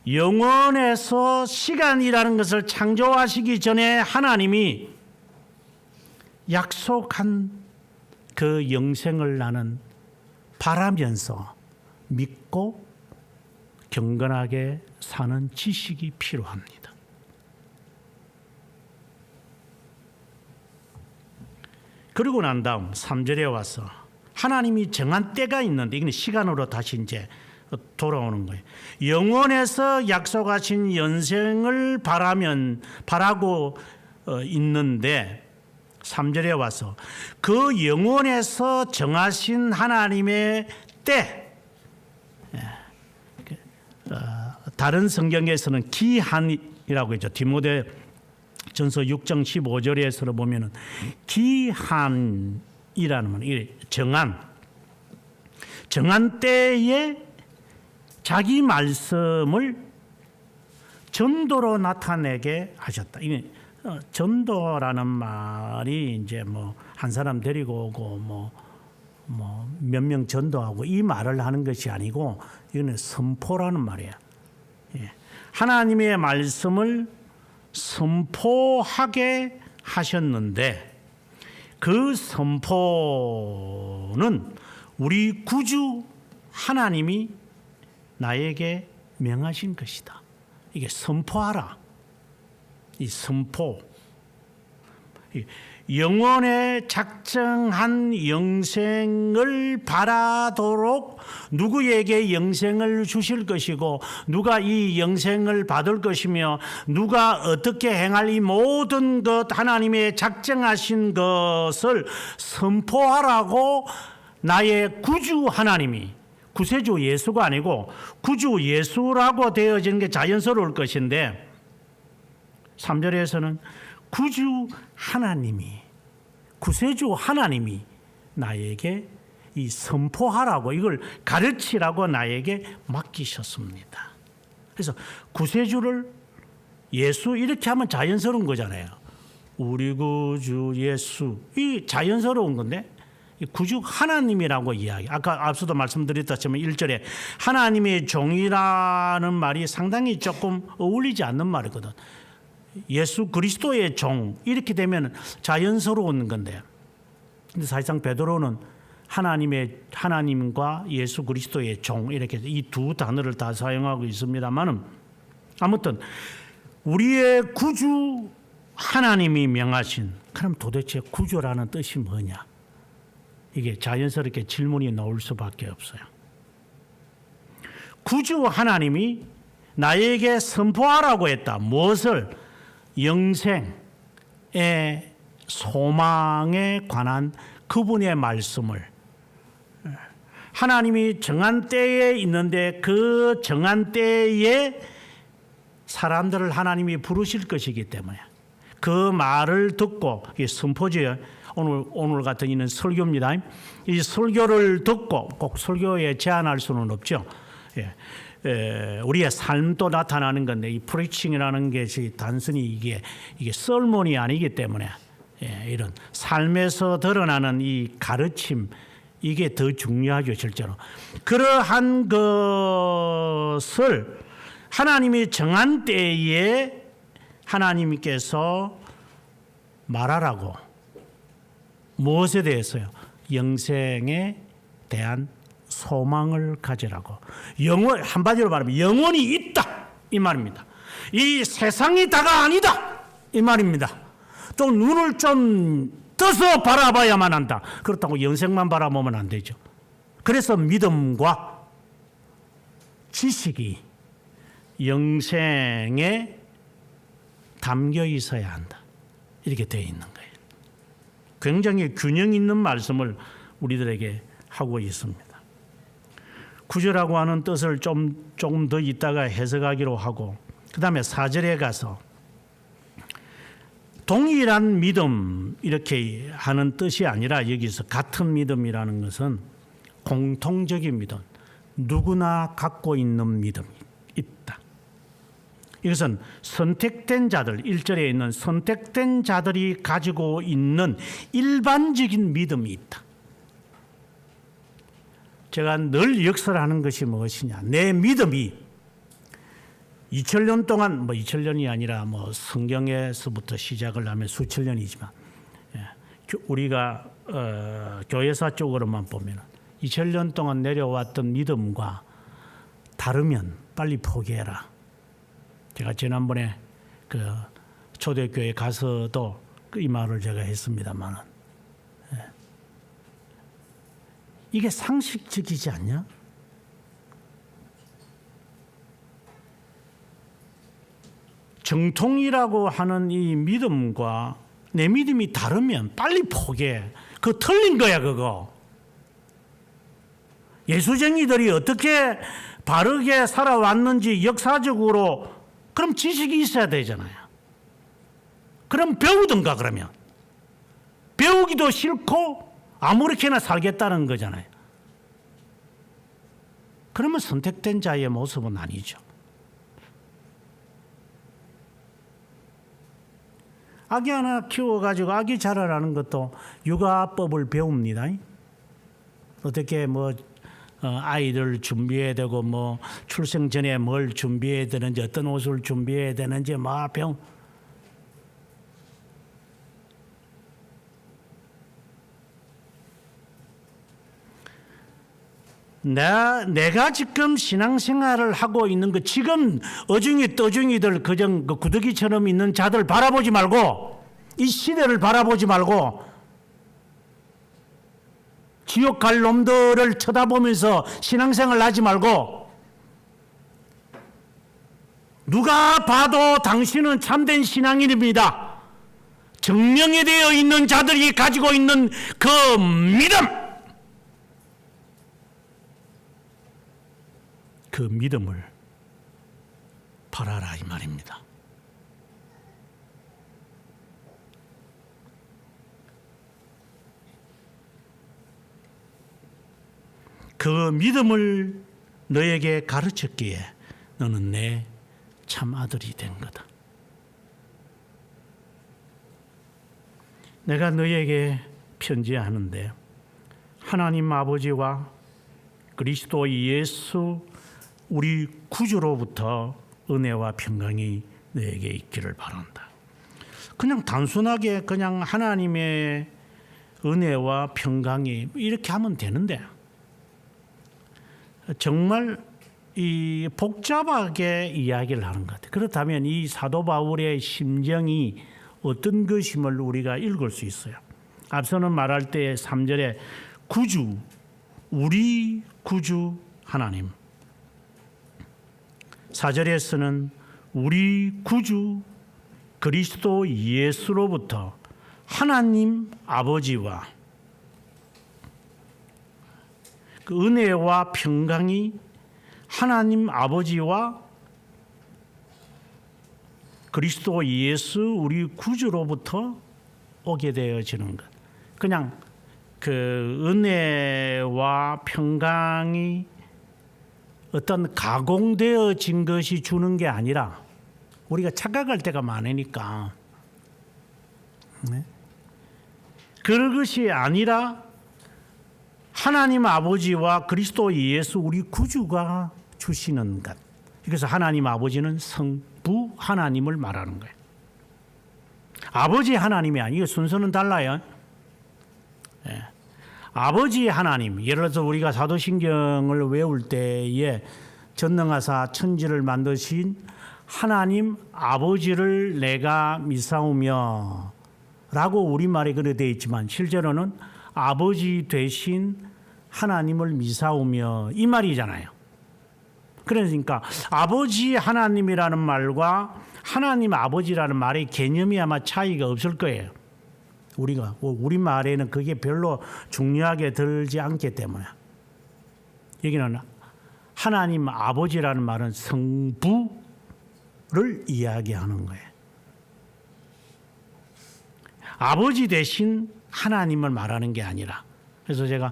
영원에서 시간이라는 것을 창조하시기 전에 하나님이 약속한 그 영생을 나는 바라면서 믿고 경건하게 사는 지식이 필요합니다. 그리고 난 다음 3절에 와서 하나님이 정한 때가 있는데, 이건 시간으로 다시 이제 돌아오는 거예요. 영원에서 약속하신 영생을 바라고 있는데, 3절에 와서 그 영원에서 정하신 하나님의 때, 다른 성경에서는 기한이라고 했죠. 디모데 전서 6장 15절에서 보면은 기한이라는 건 정한 때에 자기 말씀을 전도로 나타내게 하셨다. 이게 전도라는 말이 이제 한 사람 데리고 오고 몇 명 전도하고 이 말을 하는 것이 아니고, 이거는 선포라는 말이에요. 하나님의 말씀을 선포하게 하셨는데, 그 선포는 우리 구주 하나님이 나에게 명하신 것이다. 이게 선포하라. 이 선포. 영원에 작정한 영생을 바라도록 누구에게 영생을 주실 것이고 누가 이 영생을 받을 것이며 누가 어떻게 행할 이 모든 것 하나님의 작정하신 것을 선포하라고 나의 구주 하나님이 구세주 예수가 아니고 구주 예수라고 되어진 게 자연스러울 것인데 3절에서는 구주 하나님이 구세주 하나님이 나에게 이 선포하라고 이걸 가르치라고 나에게 맡기셨습니다. 그래서 구세주를 예수 이렇게 하면 자연스러운 거잖아요. 우리 구주 예수 이 자연스러운 건데 구주 하나님이라고 이야기. 아까 앞서도 말씀드렸다시피 1절에 하나님의 종이라는 말이 상당히 조금 어울리지 않는 말이거든. 예수 그리스도의 종 이렇게 되면 자연스러운 건데, 근데 사실상 베드로는 하나님과 예수 그리스도의 종 이렇게 이 두 단어를 다 사용하고 있습니다만은 아무튼 우리의 구주 하나님이 명하신 그럼 도대체 구주라는 뜻이 뭐냐? 이게 자연스럽게 질문이 나올 수밖에 없어요. 구주 하나님이 나에게 선포하라고 했다. 무엇을? 영생의 소망에 관한 그분의 말씀을 하나님이 정한 때에 있는데 그 정한 때에 사람들을 하나님이 부르실 것이기 때문에 그 말을 듣고 선포지에 오늘 같은 이는 설교입니다. 이 설교를 듣고 꼭 설교에 제한할 수는 없죠. 우리의 삶도 나타나는 건데 이 프리칭이라는 것이 단순히 이게 설문이 아니기 때문에 이런 삶에서 드러나는 이 가르침 이게 더 중요하죠. 실제로 그러한 것을 하나님이 정한 때에 하나님께서 말하라고 무엇에 대해서요? 영생에 대한 소망을 가지라고. 한마디로 말하면 영원히 있다 이 말입니다. 이 세상이 다가 아니다 이 말입니다. 또 눈을 좀 떠서 바라봐야만 한다. 그렇다고 영생만 바라보면 안 되죠. 그래서 믿음과 지식이 영생에 담겨 있어야 한다 이렇게 되어 있는 거예요. 굉장히 균형 있는 말씀을 우리들에게 하고 있습니다. 구주라고 하는 뜻을 조금 더 있다가 해석하기로 하고 그 다음에 4절에 가서 동일한 믿음 이렇게 하는 뜻이 아니라 여기서 같은 믿음이라는 것은 공통적인 믿음, 누구나 갖고 있는 믿음이 있다. 이것은 선택된 자들, 1절에 있는 선택된 자들이 가지고 있는 일반적인 믿음이 있다. 제가 늘 역설하는 것이 무엇이냐. 내 믿음이 2000년 동안 2000년이 아니라 성경에서부터 시작을 하면 수천 년이지만 우리가 교회사 쪽으로만 보면 2000년 동안 내려왔던 믿음과 다르면 빨리 포기해라. 제가 지난번에 초대교회 가서도 이 말을 제가 했습니다만 이게 상식적이지 않냐? 정통이라고 하는 이 믿음과 내 믿음이 다르면 빨리 포기해. 그거 틀린 거야 그거. 예수쟁이들이 어떻게 바르게 살아왔는지 역사적으로 그럼 지식이 있어야 되잖아요. 그럼 배우든가 그러면. 배우기도 싫고 아무렇게나 살겠다는 거잖아요. 그러면 선택된 자의 모습은 아니죠. 아기 하나 키워가지고 아기 자라라는 것도 육아법을 배웁니다. 어떻게 아이들 준비해야 되고 출생 전에 뭘 준비해야 되는지 어떤 옷을 준비해야 되는지 배움. 내가 지금 신앙생활을 하고 있는 거 지금 어중이 떠중이들 그정 구더기처럼 있는 자들 바라보지 말고 이 시대를 바라보지 말고 지옥 갈 놈들을 쳐다보면서 신앙생활 하지 말고 누가 봐도 당신은 참된 신앙인입니다. 증명이 되어 있는 자들이 가지고 있는 그 믿음, 그 믿음을 바라라 이 말입니다. 그 믿음을 너에게 가르쳤기에 너는 내 참 아들이 된 거다. 내가 너에게 편지하는데 하나님 아버지와 그리스도 예수 우리 구주로부터 은혜와 평강이 너에게 있기를 바란다. 그냥 단순하게 그냥 하나님의 은혜와 평강이 이렇게 하면 되는데 정말 이 복잡하게 이야기를 하는 것 같아요. 그렇다면 이 사도 바울의 심정이 어떤 것임을 우리가 읽을 수 있어요. 앞서는 말할 때 3절에 구주, 우리 구주 하나님. 4절에서는 우리 구주 그리스도 예수로부터 하나님 아버지와 그 은혜와 평강이 하나님 아버지와 그리스도 예수 우리 구주로부터 오게 되어지는 것. 그냥 그 은혜와 평강이 어떤 가공되어진 것이 주는 게 아니라 우리가 착각할 때가 많으니까 그런 것이 아니라 하나님 아버지와 그리스도 예수 우리 구주가 주시는 것. 그래서 하나님 아버지는 성부 하나님을 말하는 거예요. 아버지 하나님이 아니고 순서는 달라요. 예. 아버지 하나님, 예를 들어서 우리가 사도신경을 외울 때에 전능하사 천지를 만드신 하나님 아버지를 내가 믿사오며 라고 우리말에 그래 되어 있지만 실제로는 아버지 되신 하나님을 믿사오며 이 말이잖아요. 그러니까 아버지 하나님이라는 말과 하나님 아버지라는 말의 개념이 아마 차이가 없을 거예요. 우리 말에는 그게 별로 중요하게 들지 않기 때문에. 여기는 하나님 아버지라는 말은 성부를 이야기하는 거예요. 아버지 대신 하나님을 말하는 게 아니라. 그래서 제가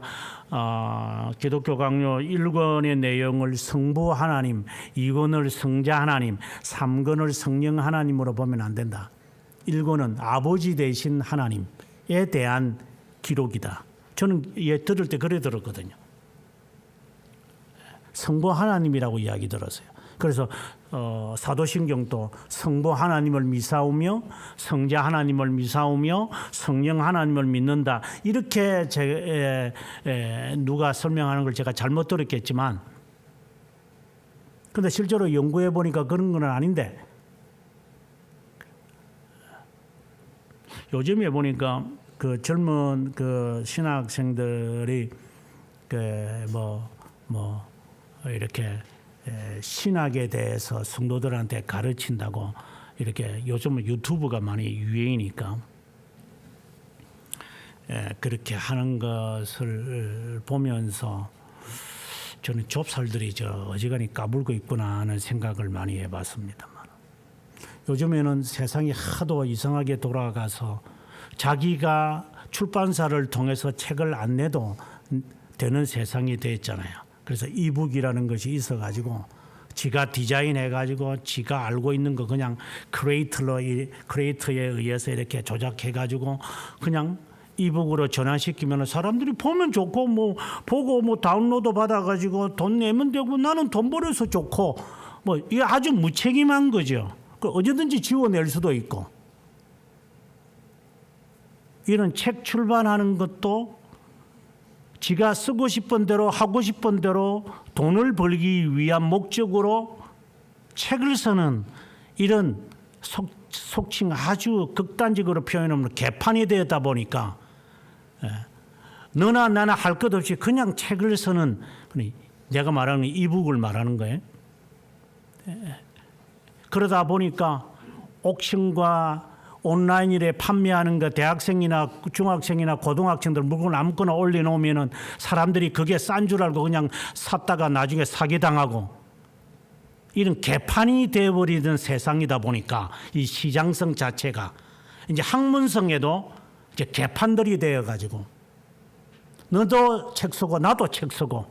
기독교 강요 1권의 내용을 성부 하나님, 2권을 성자 하나님, 3권을 성령 하나님으로 보면 안 된다. 1권은 아버지 되신 하나님에 대한 기록이다. 저는 들을 때 그래 들었거든요. 성부 하나님이라고 이야기 들었어요. 그래서 사도신경도 성부 하나님을 믿사오며 성자 하나님을 믿사오며 성령 하나님을 믿는다. 이렇게 누가 설명하는 걸 제가 잘못 들었겠지만 근데 실제로 연구해 보니까 그런 건 아닌데 요즘에 보니까 그 젊은 그 신학생들이 이렇게 신학에 대해서 성도들한테 가르친다고 이렇게 요즘은 유튜브가 많이 유행이니까 그렇게 하는 것을 보면서 저는 좁쌀들이 어지간히 까불고 있구나 하는 생각을 많이 해봤습니다만 요즘에는 세상이 하도 이상하게 돌아가서 자기가 출판사를 통해서 책을 안 내도 되는 세상이 됐잖아요. 그래서 이북이라는 것이 있어가지고 지가 디자인해가지고 지가 알고 있는 거 그냥 크리에이터에 의해서 이렇게 조작해가지고 그냥 이북으로 전환시키면 사람들이 보면 좋고 보고 다운로드 받아가지고 돈 내면 되고 나는 돈 벌어서 좋고 이게 아주 무책임한 거죠. 언제든지 지워낼 수도 있고 이런 책 출판하는 것도 지가 쓰고 싶은 대로 하고 싶은 대로 돈을 벌기 위한 목적으로 책을 쓰는 이런 속칭 아주 극단적으로 표현하면 개판이 되었다 보니까 너나 나나 할 것 없이 그냥 책을 쓰는, 내가 말하는 이북을 말하는 거예요. 그러다 보니까 옥션과 온라인에 판매하는 거, 대학생이나 중학생이나 고등학생들 물건 아무거나 올려놓으면은 사람들이 그게 싼 줄 알고 그냥 샀다가 나중에 사기당하고, 이런 개판이 되어버리던 세상이다 보니까 이 시장성 자체가 이제 학문성에도 이제 개판들이 되어가지고 너도 책 쓰고 나도 책 쓰고,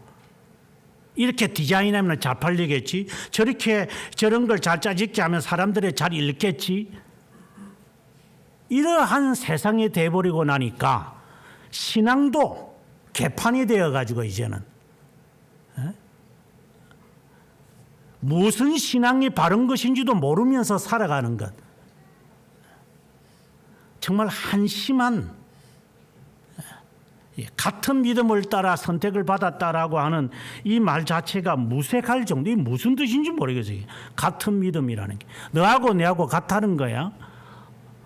이렇게 디자인하면 잘 팔리겠지, 저렇게 저런 걸 잘 짜집기 하면 사람들이 잘 읽겠지, 이러한 세상이 돼버리고 나니까 신앙도 개판이 되어가지고 이제는 무슨 신앙이 바른 것인지도 모르면서 살아가는 것, 정말 한심한, 같은 믿음을 따라 선택을 받았다라고 하는 이 말 자체가 무색할 정도. 이 무슨 뜻인지 모르겠어요. 같은 믿음이라는 게 너하고 내하고 같다는 거야?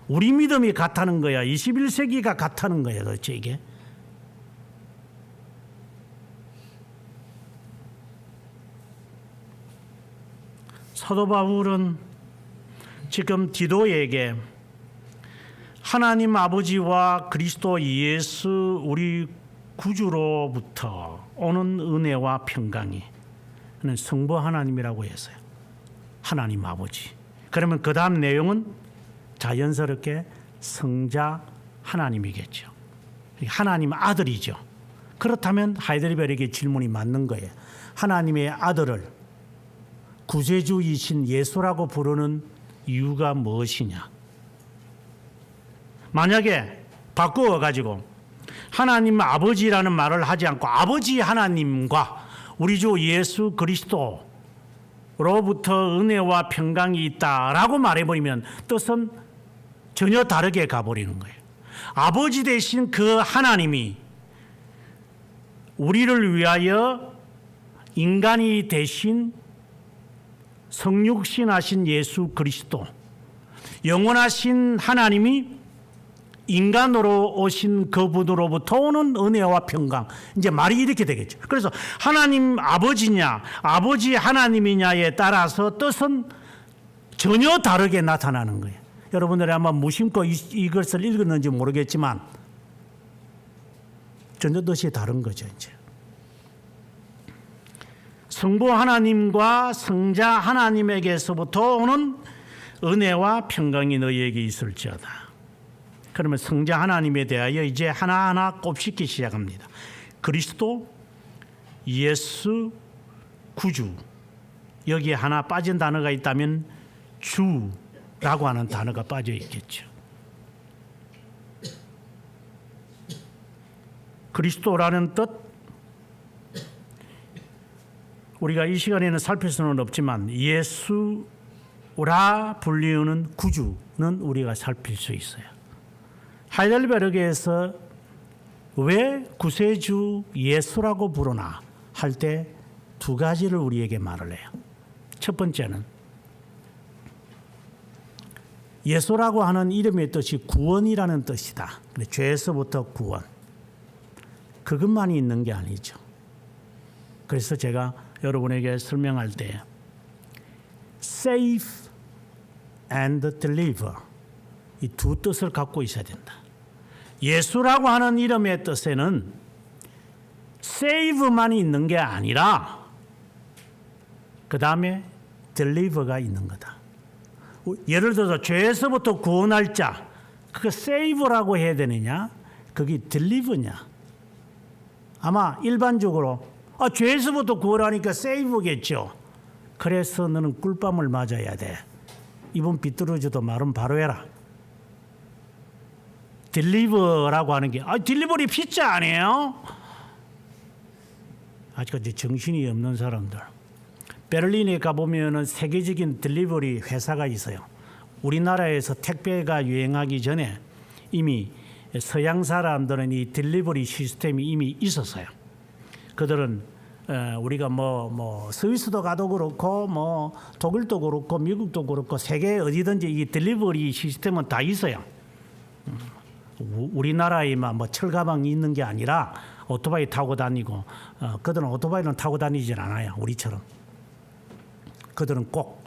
우리 믿음이 같다는 거야? 21세기가 같다는 거야 도대체 이게? 사도 바울은 지금 디도에게 하나님 아버지와 그리스도 예수 우리 구주로부터 오는 은혜와 평강이, 성부 하나님이라고 했어요. 하나님 아버지. 그러면 그 다음 내용은 자연스럽게 성자 하나님이겠죠. 하나님 아들이죠. 그렇다면 하이델베르크의 질문이 맞는 거예요. 하나님의 아들을 구세주이신 예수라고 부르는 이유가 무엇이냐? 만약에 바꾸어가지고 하나님 아버지라는 말을 하지 않고 아버지 하나님과 우리 주 예수 그리스도로부터 은혜와 평강이 있다라고 말해버리면 뜻은 전혀 다르게 가버리는 거예요. 아버지 되신 그 하나님이 우리를 위하여 인간이 되신 성육신하신 예수 그리스도, 영원하신 하나님이 인간으로 오신 그분으로부터 오는 은혜와 평강, 이제 말이 이렇게 되겠죠. 그래서 하나님 아버지냐 아버지 하나님이냐에 따라서 뜻은 전혀 다르게 나타나는 거예요. 여러분들이 아마 무심코 이것을 읽었는지 모르겠지만 전혀 뜻이 다른 거죠. 이제 성부 하나님과 성자 하나님에게서부터 오는 은혜와 평강이 너희에게 있을지어다. 그러면 성자 하나님에 대하여 이제 하나하나 꼽히기 시작합니다. 그리스도, 예수, 구주. 여기에 하나 빠진 단어가 있다면 주라고 하는 단어가 빠져 있겠죠. 그리스도라는 뜻, 우리가 이 시간에는 살필 수는 없지만 예수라 불리우는 구주는 우리가 살필 수 있어요. 하이델베르크에서 왜 구세주 예수라고 부르나 할 때 두 가지를 우리에게 말을 해요. 첫 번째는 예수라고 하는 이름의 뜻이 구원이라는 뜻이다. 죄에서부터 구원. 그것만이 있는 게 아니죠. 그래서 제가 여러분에게 설명할 때 save and deliver, 이 두 뜻을 갖고 있어야 된다. 예수라고 하는 이름의 뜻에는 save만이 있는 게 아니라 그 다음에 deliver가 있는 거다. 예를 들어서 죄에서부터 구원할 자, 그거 save라고 해야 되느냐, 그게 deliver냐? 아마 일반적으로 죄에서부터 구원하니까 save겠죠. 그래서 너는 꿀밤을 맞아야 돼. 이번 비뚤어져도 말은 바로 해라. 딜리버라고 하는 게 딜리버리 피자 아니에요? 아직까지 정신이 없는 사람들. 베를린에 가보면 세계적인 딜리버리 회사가 있어요. 우리나라에서 택배가 유행하기 전에 이미 서양 사람들은 이 딜리버리 시스템이 이미 있었어요. 그들은 우리가 뭐 스위스도 가도 그렇고 뭐 독일도 그렇고 미국도 그렇고 세계 어디든지 이 딜리버리 시스템은 다 있어요. 우리나라에만 뭐 철가방이 있는 게 아니라 오토바이 타고 다니고 그들은 오토바이는 타고 다니질 않아요. 우리처럼. 그들은 꼭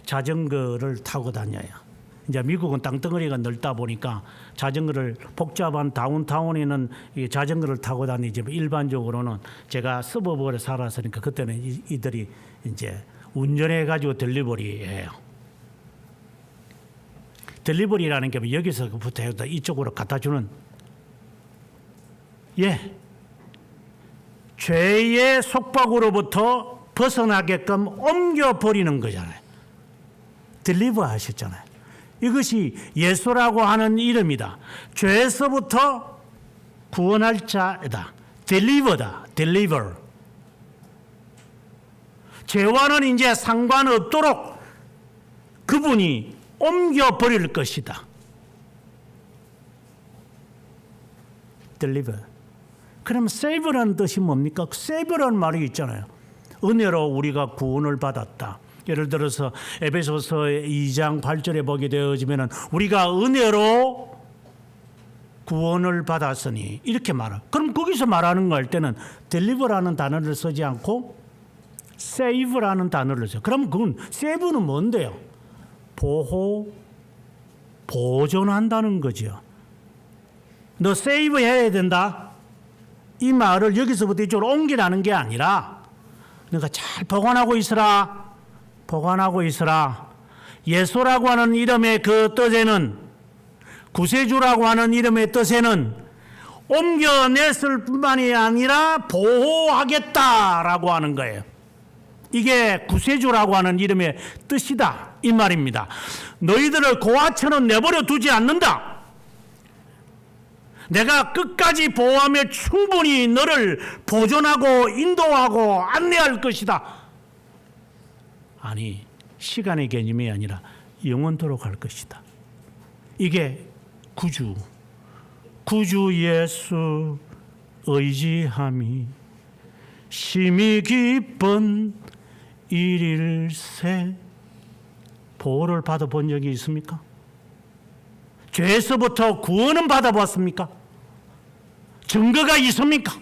자전거를 타고 다녀요. 이제 미국은 땅덩어리가 넓다 보니까 자전거를 복잡한 다운타운에는 이 자전거를 타고 다니지 일반적으로는 제가 서버브에 살았으니까 그때는 이들이 이제 운전해 가지고 딜리버리예요. 딜리버리라는 게 여기서부터 해서 이쪽으로 갖다 주는 죄의 속박으로부터 벗어나게끔 옮겨 버리는 거잖아요. 딜리버 하셨잖아요. 이것이 예수라고 하는 이름이다. 죄에서부터 구원할 자이다. 딜리버다. 딜리버. 죄와는 이제 상관없도록 그분이 옮겨 버릴 것이다. 딜리버. 그럼 save라는 뜻이 뭡니까? save라는 말이 있잖아요. 은혜로 우리가 구원을 받았다. 예를 들어서 에베소서 2장 8절에 보게 되어지면 우리가 은혜로 구원을 받았으니 이렇게 말하. 그럼 거기서 말하는 거 할 때는 deliver라는 단어를 쓰지 않고 save라는 단어를 써. 그럼 그건 save는 뭔데요? 보호, 보존한다는 거죠. 너 save 해야 된다. 이 말을 여기서부터 이쪽으로 옮기라는 게 아니라 너가 잘 보관하고 있으라. 보관하고 있으라. 예수라고 하는 이름의 그 뜻에는, 구세주라고 하는 이름의 뜻에는 옮겨냈을 뿐만이 아니라 보호하겠다라고 하는 거예요. 이게 구세주라고 하는 이름의 뜻이다 이 말입니다. 너희들을 고아처럼 내버려 두지 않는다. 내가 끝까지 보호하며 충분히 너를 보존하고 인도하고 안내할 것이다. 아니, 시간의 개념이 아니라 영원토록 할 것이다. 이게 구주 예수 의지함이 심히 기쁜 일일세. 보호를 받아본 적이 있습니까? 죄에서부터 구원은 받아봤습니까? 증거가 있습니까?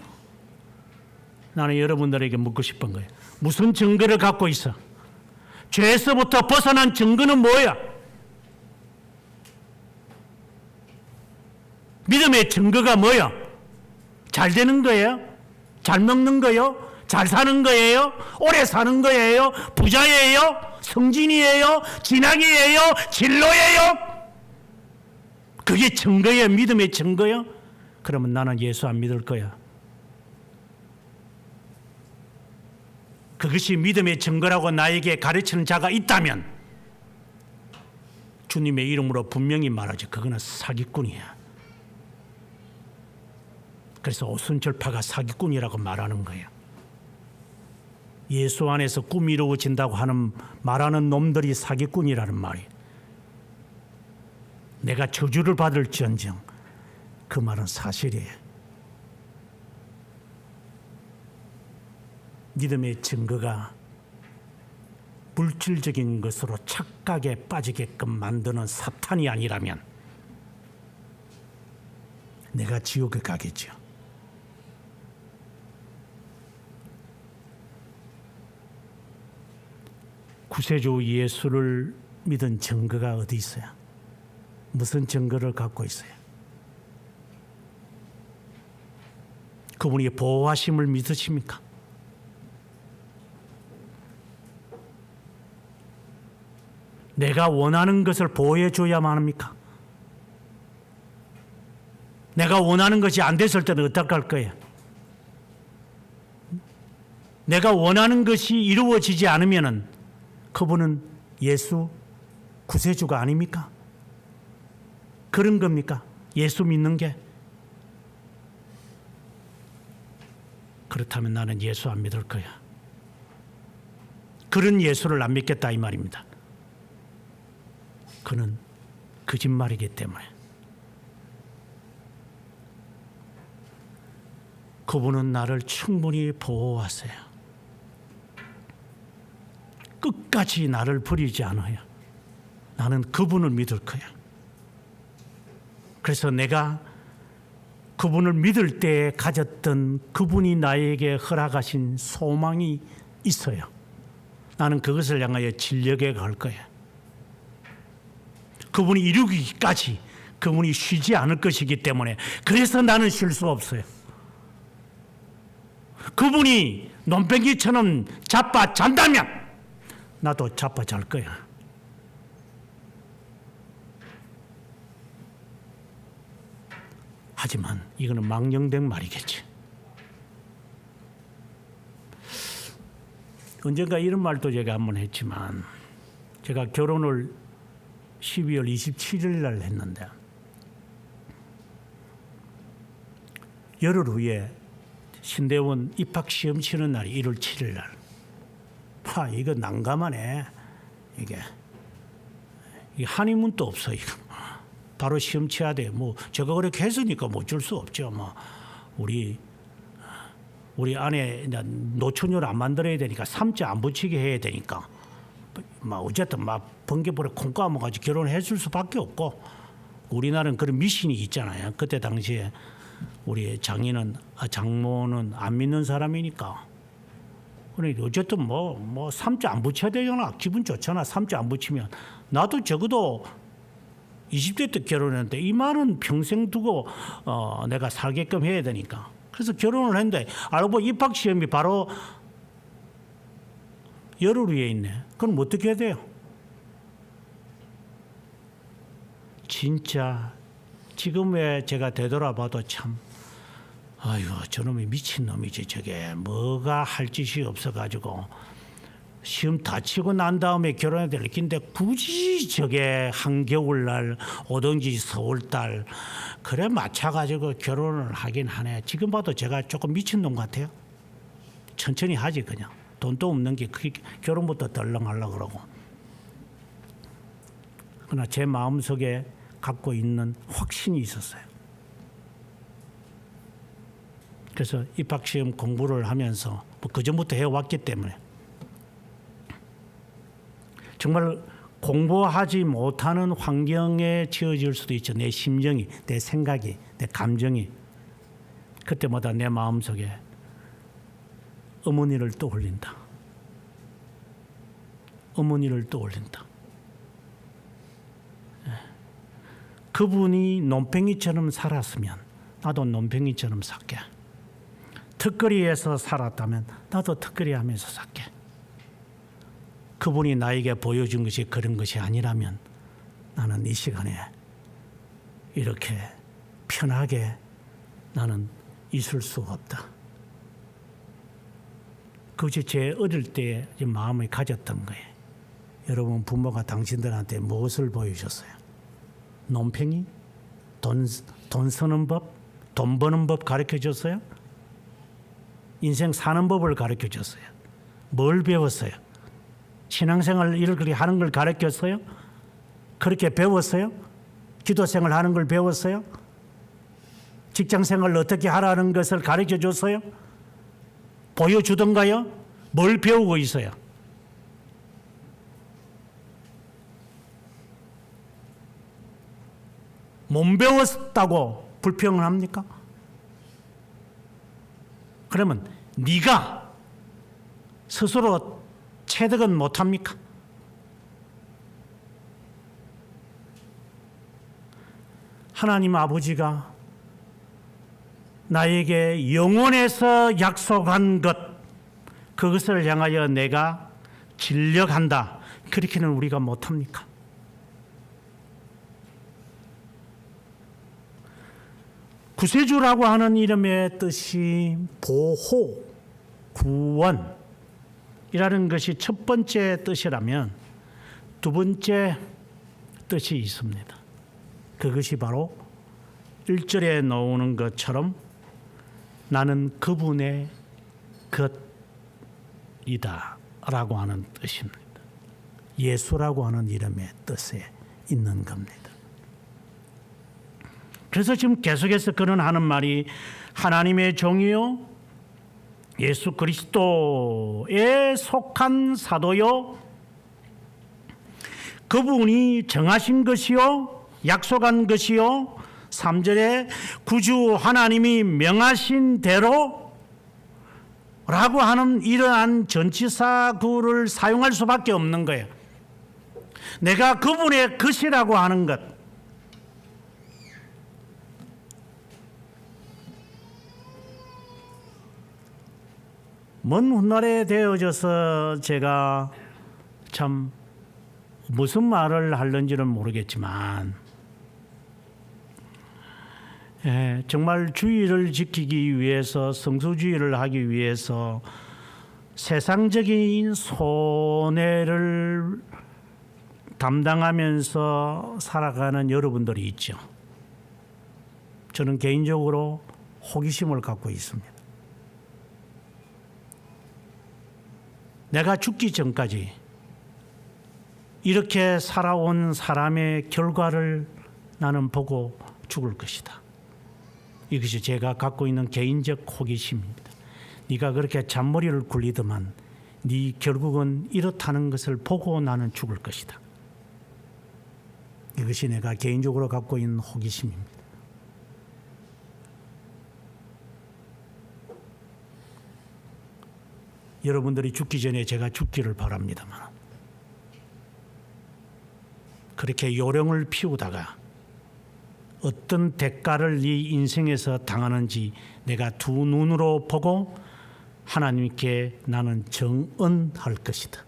나는 여러분들에게 묻고 싶은 거예요. 무슨 증거를 갖고 있어? 죄에서부터 벗어난 증거는 뭐야? 믿음의 증거가 뭐야? 잘 되는 거예요? 잘 먹는 거예요? 잘 사는 거예요? 오래 사는 거예요? 부자예요? 성진이에요? 진학이에요? 진로예요? 그게 증거예요? 믿음의 증거예요? 그러면 나는 예수 안 믿을 거야. 그것이 믿음의 증거라고 나에게 가르치는 자가 있다면 주님의 이름으로 분명히 말하죠. 그거는 사기꾼이야. 그래서 오순절파가 사기꾼이라고 말하는 거예요. 예수 안에서 꿈이 이루어진다고 말하는 놈들이 사기꾼이라는 말이에요. 내가 저주를 받을지언정 그 말은 사실이에요. 믿음의 증거가 물질적인 것으로 착각에 빠지게끔 만드는 사탄이 아니라면 내가 지옥에 가겠죠. 구세주 예수를 믿은 증거가 어디 있어요? 무슨 증거를 갖고 있어요? 그분이 보호하심을 믿으십니까? 내가 원하는 것을 보호해 줘야만 합니까? 내가 원하는 것이 안 됐을 때는 어떻게 할 거예요? 내가 원하는 것이 이루어지지 않으면 그분은 예수 구세주가 아닙니까? 그런 겁니까? 예수 믿는 게? 그렇다면 나는 예수 안 믿을 거야. 그런 예수를 안 믿겠다 이 말입니다. 그는 거짓말이기 때문에. 그분은 나를 충분히 보호하세요. 끝까지 나를 버리지 않아요. 나는 그분을 믿을 거야. 그래서 내가 그분을 믿을 때 가졌던 그분이 나에게 허락하신 소망이 있어요. 나는 그것을 향하여 진력해 갈 거야. 그분이 이루기까지 그분이 쉬지 않을 것이기 때문에 그래서 나는 쉴 수 없어요. 그분이 논뱅이처럼 자빠 잔다면 나도 자빠 잘 거야. 하지만 이거는 망령된 말이겠지. 언젠가 이런 말도 제가 한번 했지만 제가 결혼을 12월 27일 날 했는데 열흘 후에 신대원 입학시험 치는 날이 1월 7일 날. 이거 난감하네. 이게 한의문도 없어. 이거 바로 시험 쳐야 돼. 뭐 제가 그렇게 했으니까 뭐 어쩔 수 없죠. 뭐 우리 안에 노처녀를 안 만들어야 되니까 삼자 안 붙이게 해야 되니까 막 어쨌든 막 번개불에 콩 까먹어가지고 결혼했을 수밖에 없고 우리나라는 그런 미신이 있잖아요. 그때 당시에 우리 장모는 안 믿는 사람이니까. 그러니까 어쨌든 뭐 삼자 안 붙여야 되잖아. 기분 좋잖아. 삼자 안 붙이면. 나도 적어도 20대 때 결혼했는데 이 말은 평생 두고 내가 살게끔 해야 되니까. 그래서 결혼을 했는데 알고 보니 입학시험이 바로 열흘 후에 있네. 그럼 어떻게 해야 돼요? 진짜 지금에 제가 되돌아봐도 참 아유 저놈이 미친놈이지. 저게 뭐가 할 짓이 없어가지고 시험 다 치고 난 다음에 결혼해야 될 긴데 굳이 저게 한겨울날 오든지 서울달 그래 맞춰가지고 결혼을 하긴 하네. 지금 봐도 제가 조금 미친놈 같아요. 천천히 하지 그냥. 돈도 없는 게 결혼부터 덜렁하려고 그러고. 그러나 제 마음속에 갖고 있는 확신이 있었어요. 그래서 입학시험 공부를 하면서 뭐 그전부터 해왔기 때문에 정말 공부하지 못하는 환경에 지어질 수도 있죠. 내 심정이, 내 생각이, 내 감정이. 그때마다 내 마음속에 어머니를 떠올린다. 어머니를 떠올린다. 그분이 논팽이처럼 살았으면 나도 논팽이처럼 살게. 턱걸이에서 살았다면 나도 턱걸이 하면서 살게. 그분이 나에게 보여준 것이 그런 것이 아니라면 나는 이 시간에 이렇게 편하게 나는 있을 수가 없다. 그것이 제 어릴 때 마음을 가졌던 거예요. 여러분 부모가 당신들한테 무엇을 보여줬어요? 논팽이? 돈 쓰는 법? 돈 버는 법 가르쳐줬어요? 인생 사는 법을 가르쳐줬어요? 뭘 배웠어요? 신앙생활 이렇게 하는 걸 가르쳤어요? 그렇게 배웠어요? 기도생활 하는 걸 배웠어요? 직장생활을 어떻게 하라는 것을 가르쳐줬어요? 보여주던가요? 뭘 배우고 있어요? 못 배웠다고 불평을 합니까? 그러면 네가 스스로 체득은 못합니까? 하나님 아버지가 나에게 영원에서 약속한 것, 그것을 향하여 내가 진력한다. 그렇게는 우리가 못합니까? 구세주라고 하는 이름의 뜻이 보호, 구원이라는 것이 첫 번째 뜻이라면 두 번째 뜻이 있습니다. 그것이 바로 1절에 나오는 것처럼 나는 그분의 것이다 라고 하는 뜻입니다. 예수라고 하는 이름의 뜻에 있는 겁니다. 그래서 지금 계속해서 그는 하는 말이 하나님의 종이요 예수 그리스도에 속한 사도요 그분이 정하신 것이요 약속한 것이요 3절에 구주 하나님이 명하신 대로 라고 하는 이러한 전치사구를 사용할 수밖에 없는 거예요. 내가 그분의 것이라고 하는 것. 먼 훗날에 되어져서 제가 참 무슨 말을 하는지는 모르겠지만 정말 주의를 지키기 위해서 성수주의를 하기 위해서 세상적인 손해를 담당하면서 살아가는 여러분들이 있죠. 저는 개인적으로 호기심을 갖고 있습니다. 내가 죽기 전까지 이렇게 살아온 사람의 결과를 나는 보고 죽을 것이다. 이것이 제가 갖고 있는 개인적 호기심입니다. 네가 그렇게 잔머리를 굴리더만 네 결국은 이렇다는 것을 보고 나는 죽을 것이다. 이것이 내가 개인적으로 갖고 있는 호기심입니다. 여러분들이 죽기 전에 제가 죽기를 바랍니다만 그렇게 요령을 피우다가 어떤 대가를 네 인생에서 당하는지 내가 두 눈으로 보고 하나님께 나는 정언할 것이다.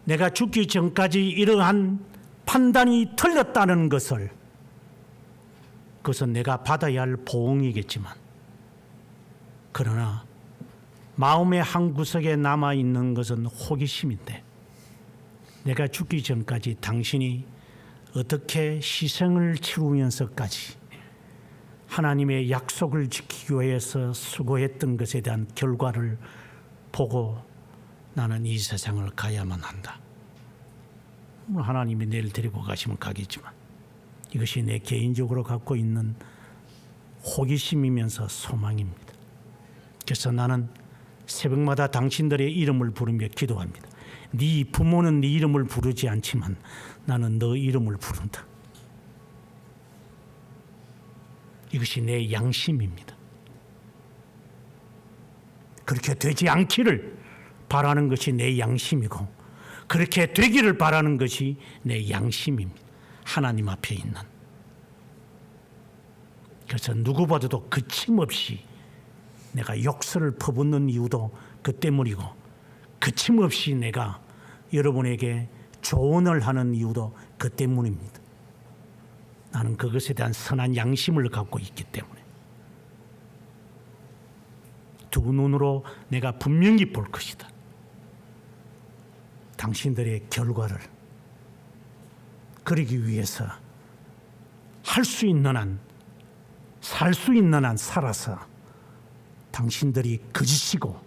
내가 죽기 전까지 이러한 판단이 틀렸다는 것을 그것은 내가 받아야 할 보응이겠지만 그러나 마음의 한 구석에 남아있는 것은 호기심인데 내가 죽기 전까지 당신이 어떻게 희생을 치르면서까지 하나님의 약속을 지키기 위해서 수고했던 것에 대한 결과를 보고 나는 이 세상을 가야만 한다. 하나님이 내일 데리고 가시면 가겠지만 이것이 내 개인적으로 갖고 있는 호기심이면서 소망입니다. 그래서 나는 새벽마다 당신들의 이름을 부르며 기도합니다. 네 부모는 네 이름을 부르지 않지만 나는 너 이름을 부른다. 이것이 내 양심입니다. 그렇게 되지 않기를 바라는 것이 내 양심이고 그렇게 되기를 바라는 것이 내 양심입니다. 하나님 앞에 있는. 그래서 누구보다도 거침없이 내가 욕설을 퍼붓는 이유도 그 때문이고 거침없이 내가 여러분에게 조언을 하는 이유도 그 때문입니다. 나는 그것에 대한 선한 양심을 갖고 있기 때문에 두 눈으로 내가 분명히 볼 것이다. 당신들의 결과를 그러기 위해서 할 수 있는 한, 살 수 있는 한 살아서 당신들이 거짓이고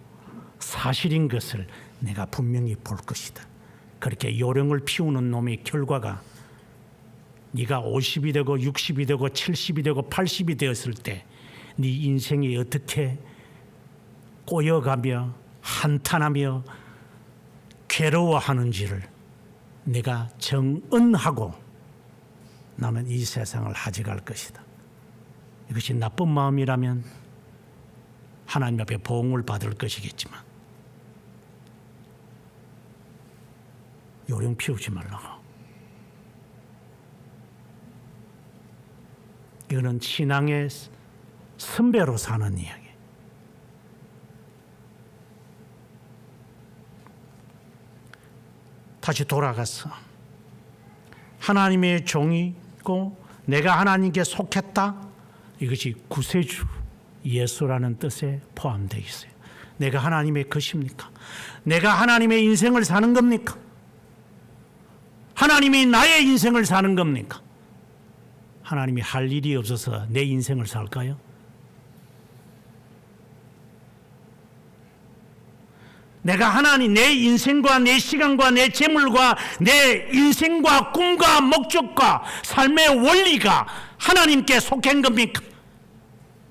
사실인 것을 내가 분명히 볼 것이다. 그렇게 요령을 피우는 놈의 결과가 네가 50이 되고 60이 되고 70이 되고 80이 되었을 때 네 인생이 어떻게 꼬여가며 한탄하며 괴로워하는지를 내가 정언하고 나는 이 세상을 하져갈 것이다. 이것이 나쁜 마음이라면 하나님 앞에 보응을 받을 것이겠지만 요령 피우지 말라고. 이거는 신앙의 선배로 사는 이야기. 다시 돌아가서 하나님의 종이고 내가 하나님께 속했다. 이것이 구세주 예수라는 뜻에 포함되어 있어요. 내가 하나님의 것입니까? 내가 하나님의 인생을 사는 겁니까? 하나님이 나의 인생을 사는 겁니까? 하나님이 할 일이 없어서 내 인생을 살까요? 내가 하나님 내 인생과 내 시간과 내 재물과 내 인생과 꿈과 목적과 삶의 원리가 하나님께 속한 겁니까?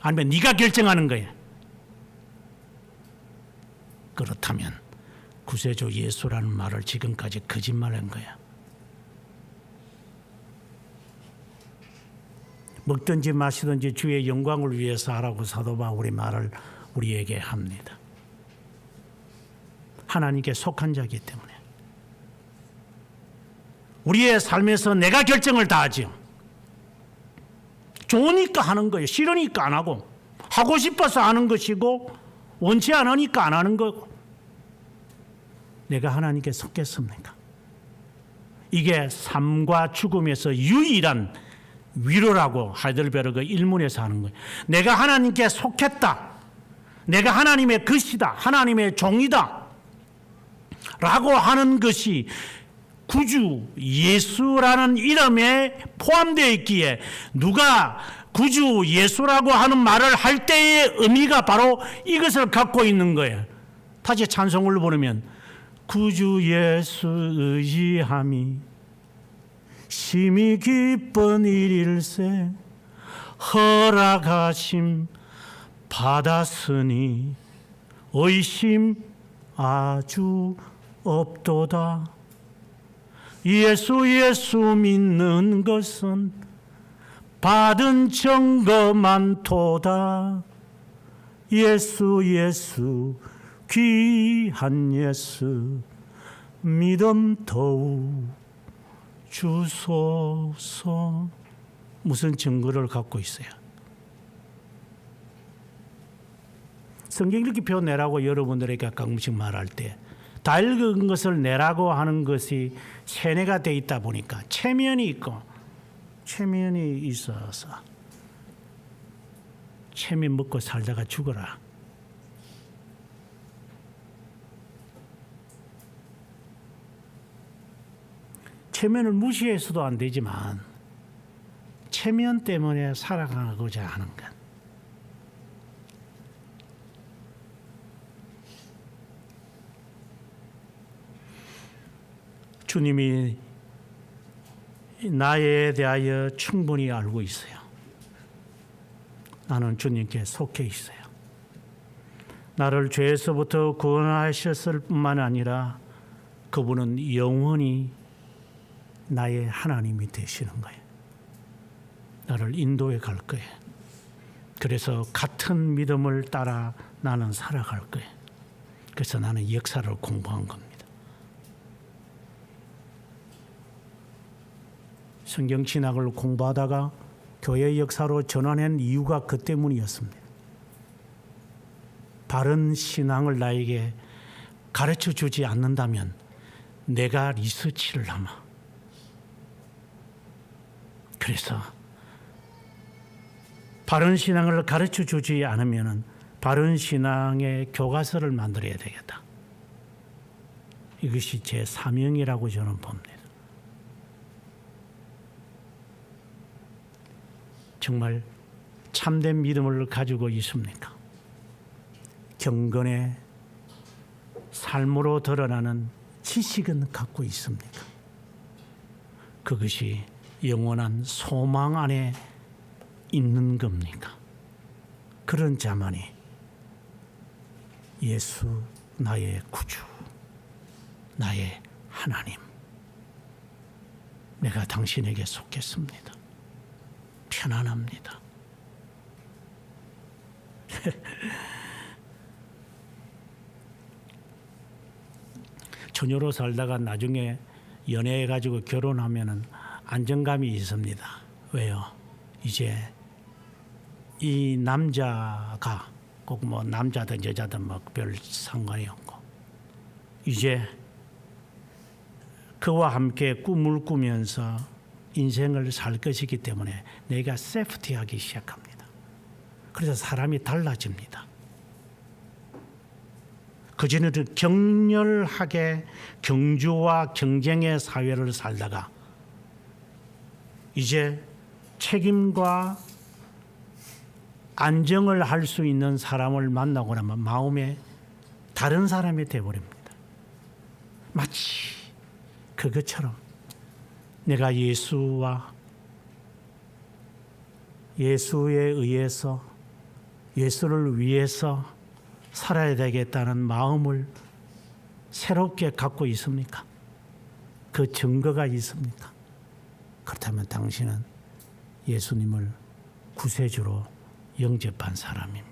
아니면 네가 결정하는 거야? 그렇다면 구세주 예수라는 말을 지금까지 거짓말한 거야. 먹든지 마시든지 주의 영광을 위해서 하라고 사도 바울이 말을 우리에게 합니다. 하나님께 속한 자이기 때문에 우리의 삶에서 내가 결정을 다 하죠. 좋으니까 하는 거예요. 싫으니까 안 하고, 하고 싶어서 하는 것이고 원치 않으니까 안 하는 거고. 내가 하나님께 속겠습니까? 이게 삶과 죽음에서 유일한 위로라고 하이델베르그 일문에서 하는 거예요. 내가 하나님께 속했다, 내가 하나님의 것이다, 하나님의 종이다 라고 하는 것이 구주 예수라는 이름에 포함되어 있기에 누가 구주 예수라고 하는 말을 할 때의 의미가 바로 이것을 갖고 있는 거예요. 다시 찬송을 부르면 구주 예수 의지함이 심히 기쁜 일일세 허락하심 받았으니 의심 아주 없도다. 예수 믿는 것은 받은 증거 많도다. 예수 귀한 예수 믿음 더욱 주소서. 무슨 증거를 갖고 있어요? 성경 읽기 표 내라고 여러분들에게 가끔씩 말할 때 다 읽은 것을 내라고 하는 것이 세뇌가 돼 있다 보니까 체면이 있고 체면이 있어서 체면 먹고 살다가 죽어라. 체면을 무시해서도 안 되지만 체면 때문에 살아가고자 하는 것. 주님이 나에 대하여 충분히 알고 있어요. 나는 주님께 속해 있어요. 나를 죄에서부터 구원하셨을 뿐만 아니라 그분은 영원히 나의 하나님이 되시는 거예요. 나를 인도해 갈 거예요. 그래서 같은 믿음을 따라 나는 살아갈 거예요. 그래서 나는 역사를 공부한 겁니다. 성경 신학을 공부하다가 교회 역사로 전환한 이유가 그 때문이었습니다. 바른 신앙을 나에게 가르쳐 주지 않는다면 내가 리서치를 하마. 그래서 바른 신앙을 가르쳐 주지 않으면 바른 신앙의 교과서를 만들어야 되겠다. 이것이 제 사명이라고 저는 봅니다. 정말 참된 믿음을 가지고 있습니까? 경건의 삶으로 드러나는 지식은 갖고 있습니까? 그것이 영원한 소망 안에 있는 겁니까? 그런 자만이 예수 나의 구주, 나의 하나님, 내가 당신에게 속했습니다. 편안합니다. 처녀로 살다가 나중에 연애해가지고 결혼하면은 안정감이 있습니다. 왜요? 이제 이 남자가 꼭 뭐 남자든 여자든 뭐 별 상관이 없고 이제 그와 함께 꿈을 꾸면서 인생을 살 것이기 때문에 내가 세프티하기 시작합니다. 그래서 사람이 달라집니다. 그전에는 격렬하게 경주와 경쟁의 사회를 살다가 이제 책임과 안정을 할 수 있는 사람을 만나고 나면 마음에 다른 사람이 되어버립니다. 마치 그것처럼 내가 예수에 의해서 예수를 위해서 살아야 되겠다는 마음을 새롭게 갖고 있습니까? 그 증거가 있습니까? 그렇다면 당신은 예수님을 구세주로 영접한 사람입니다.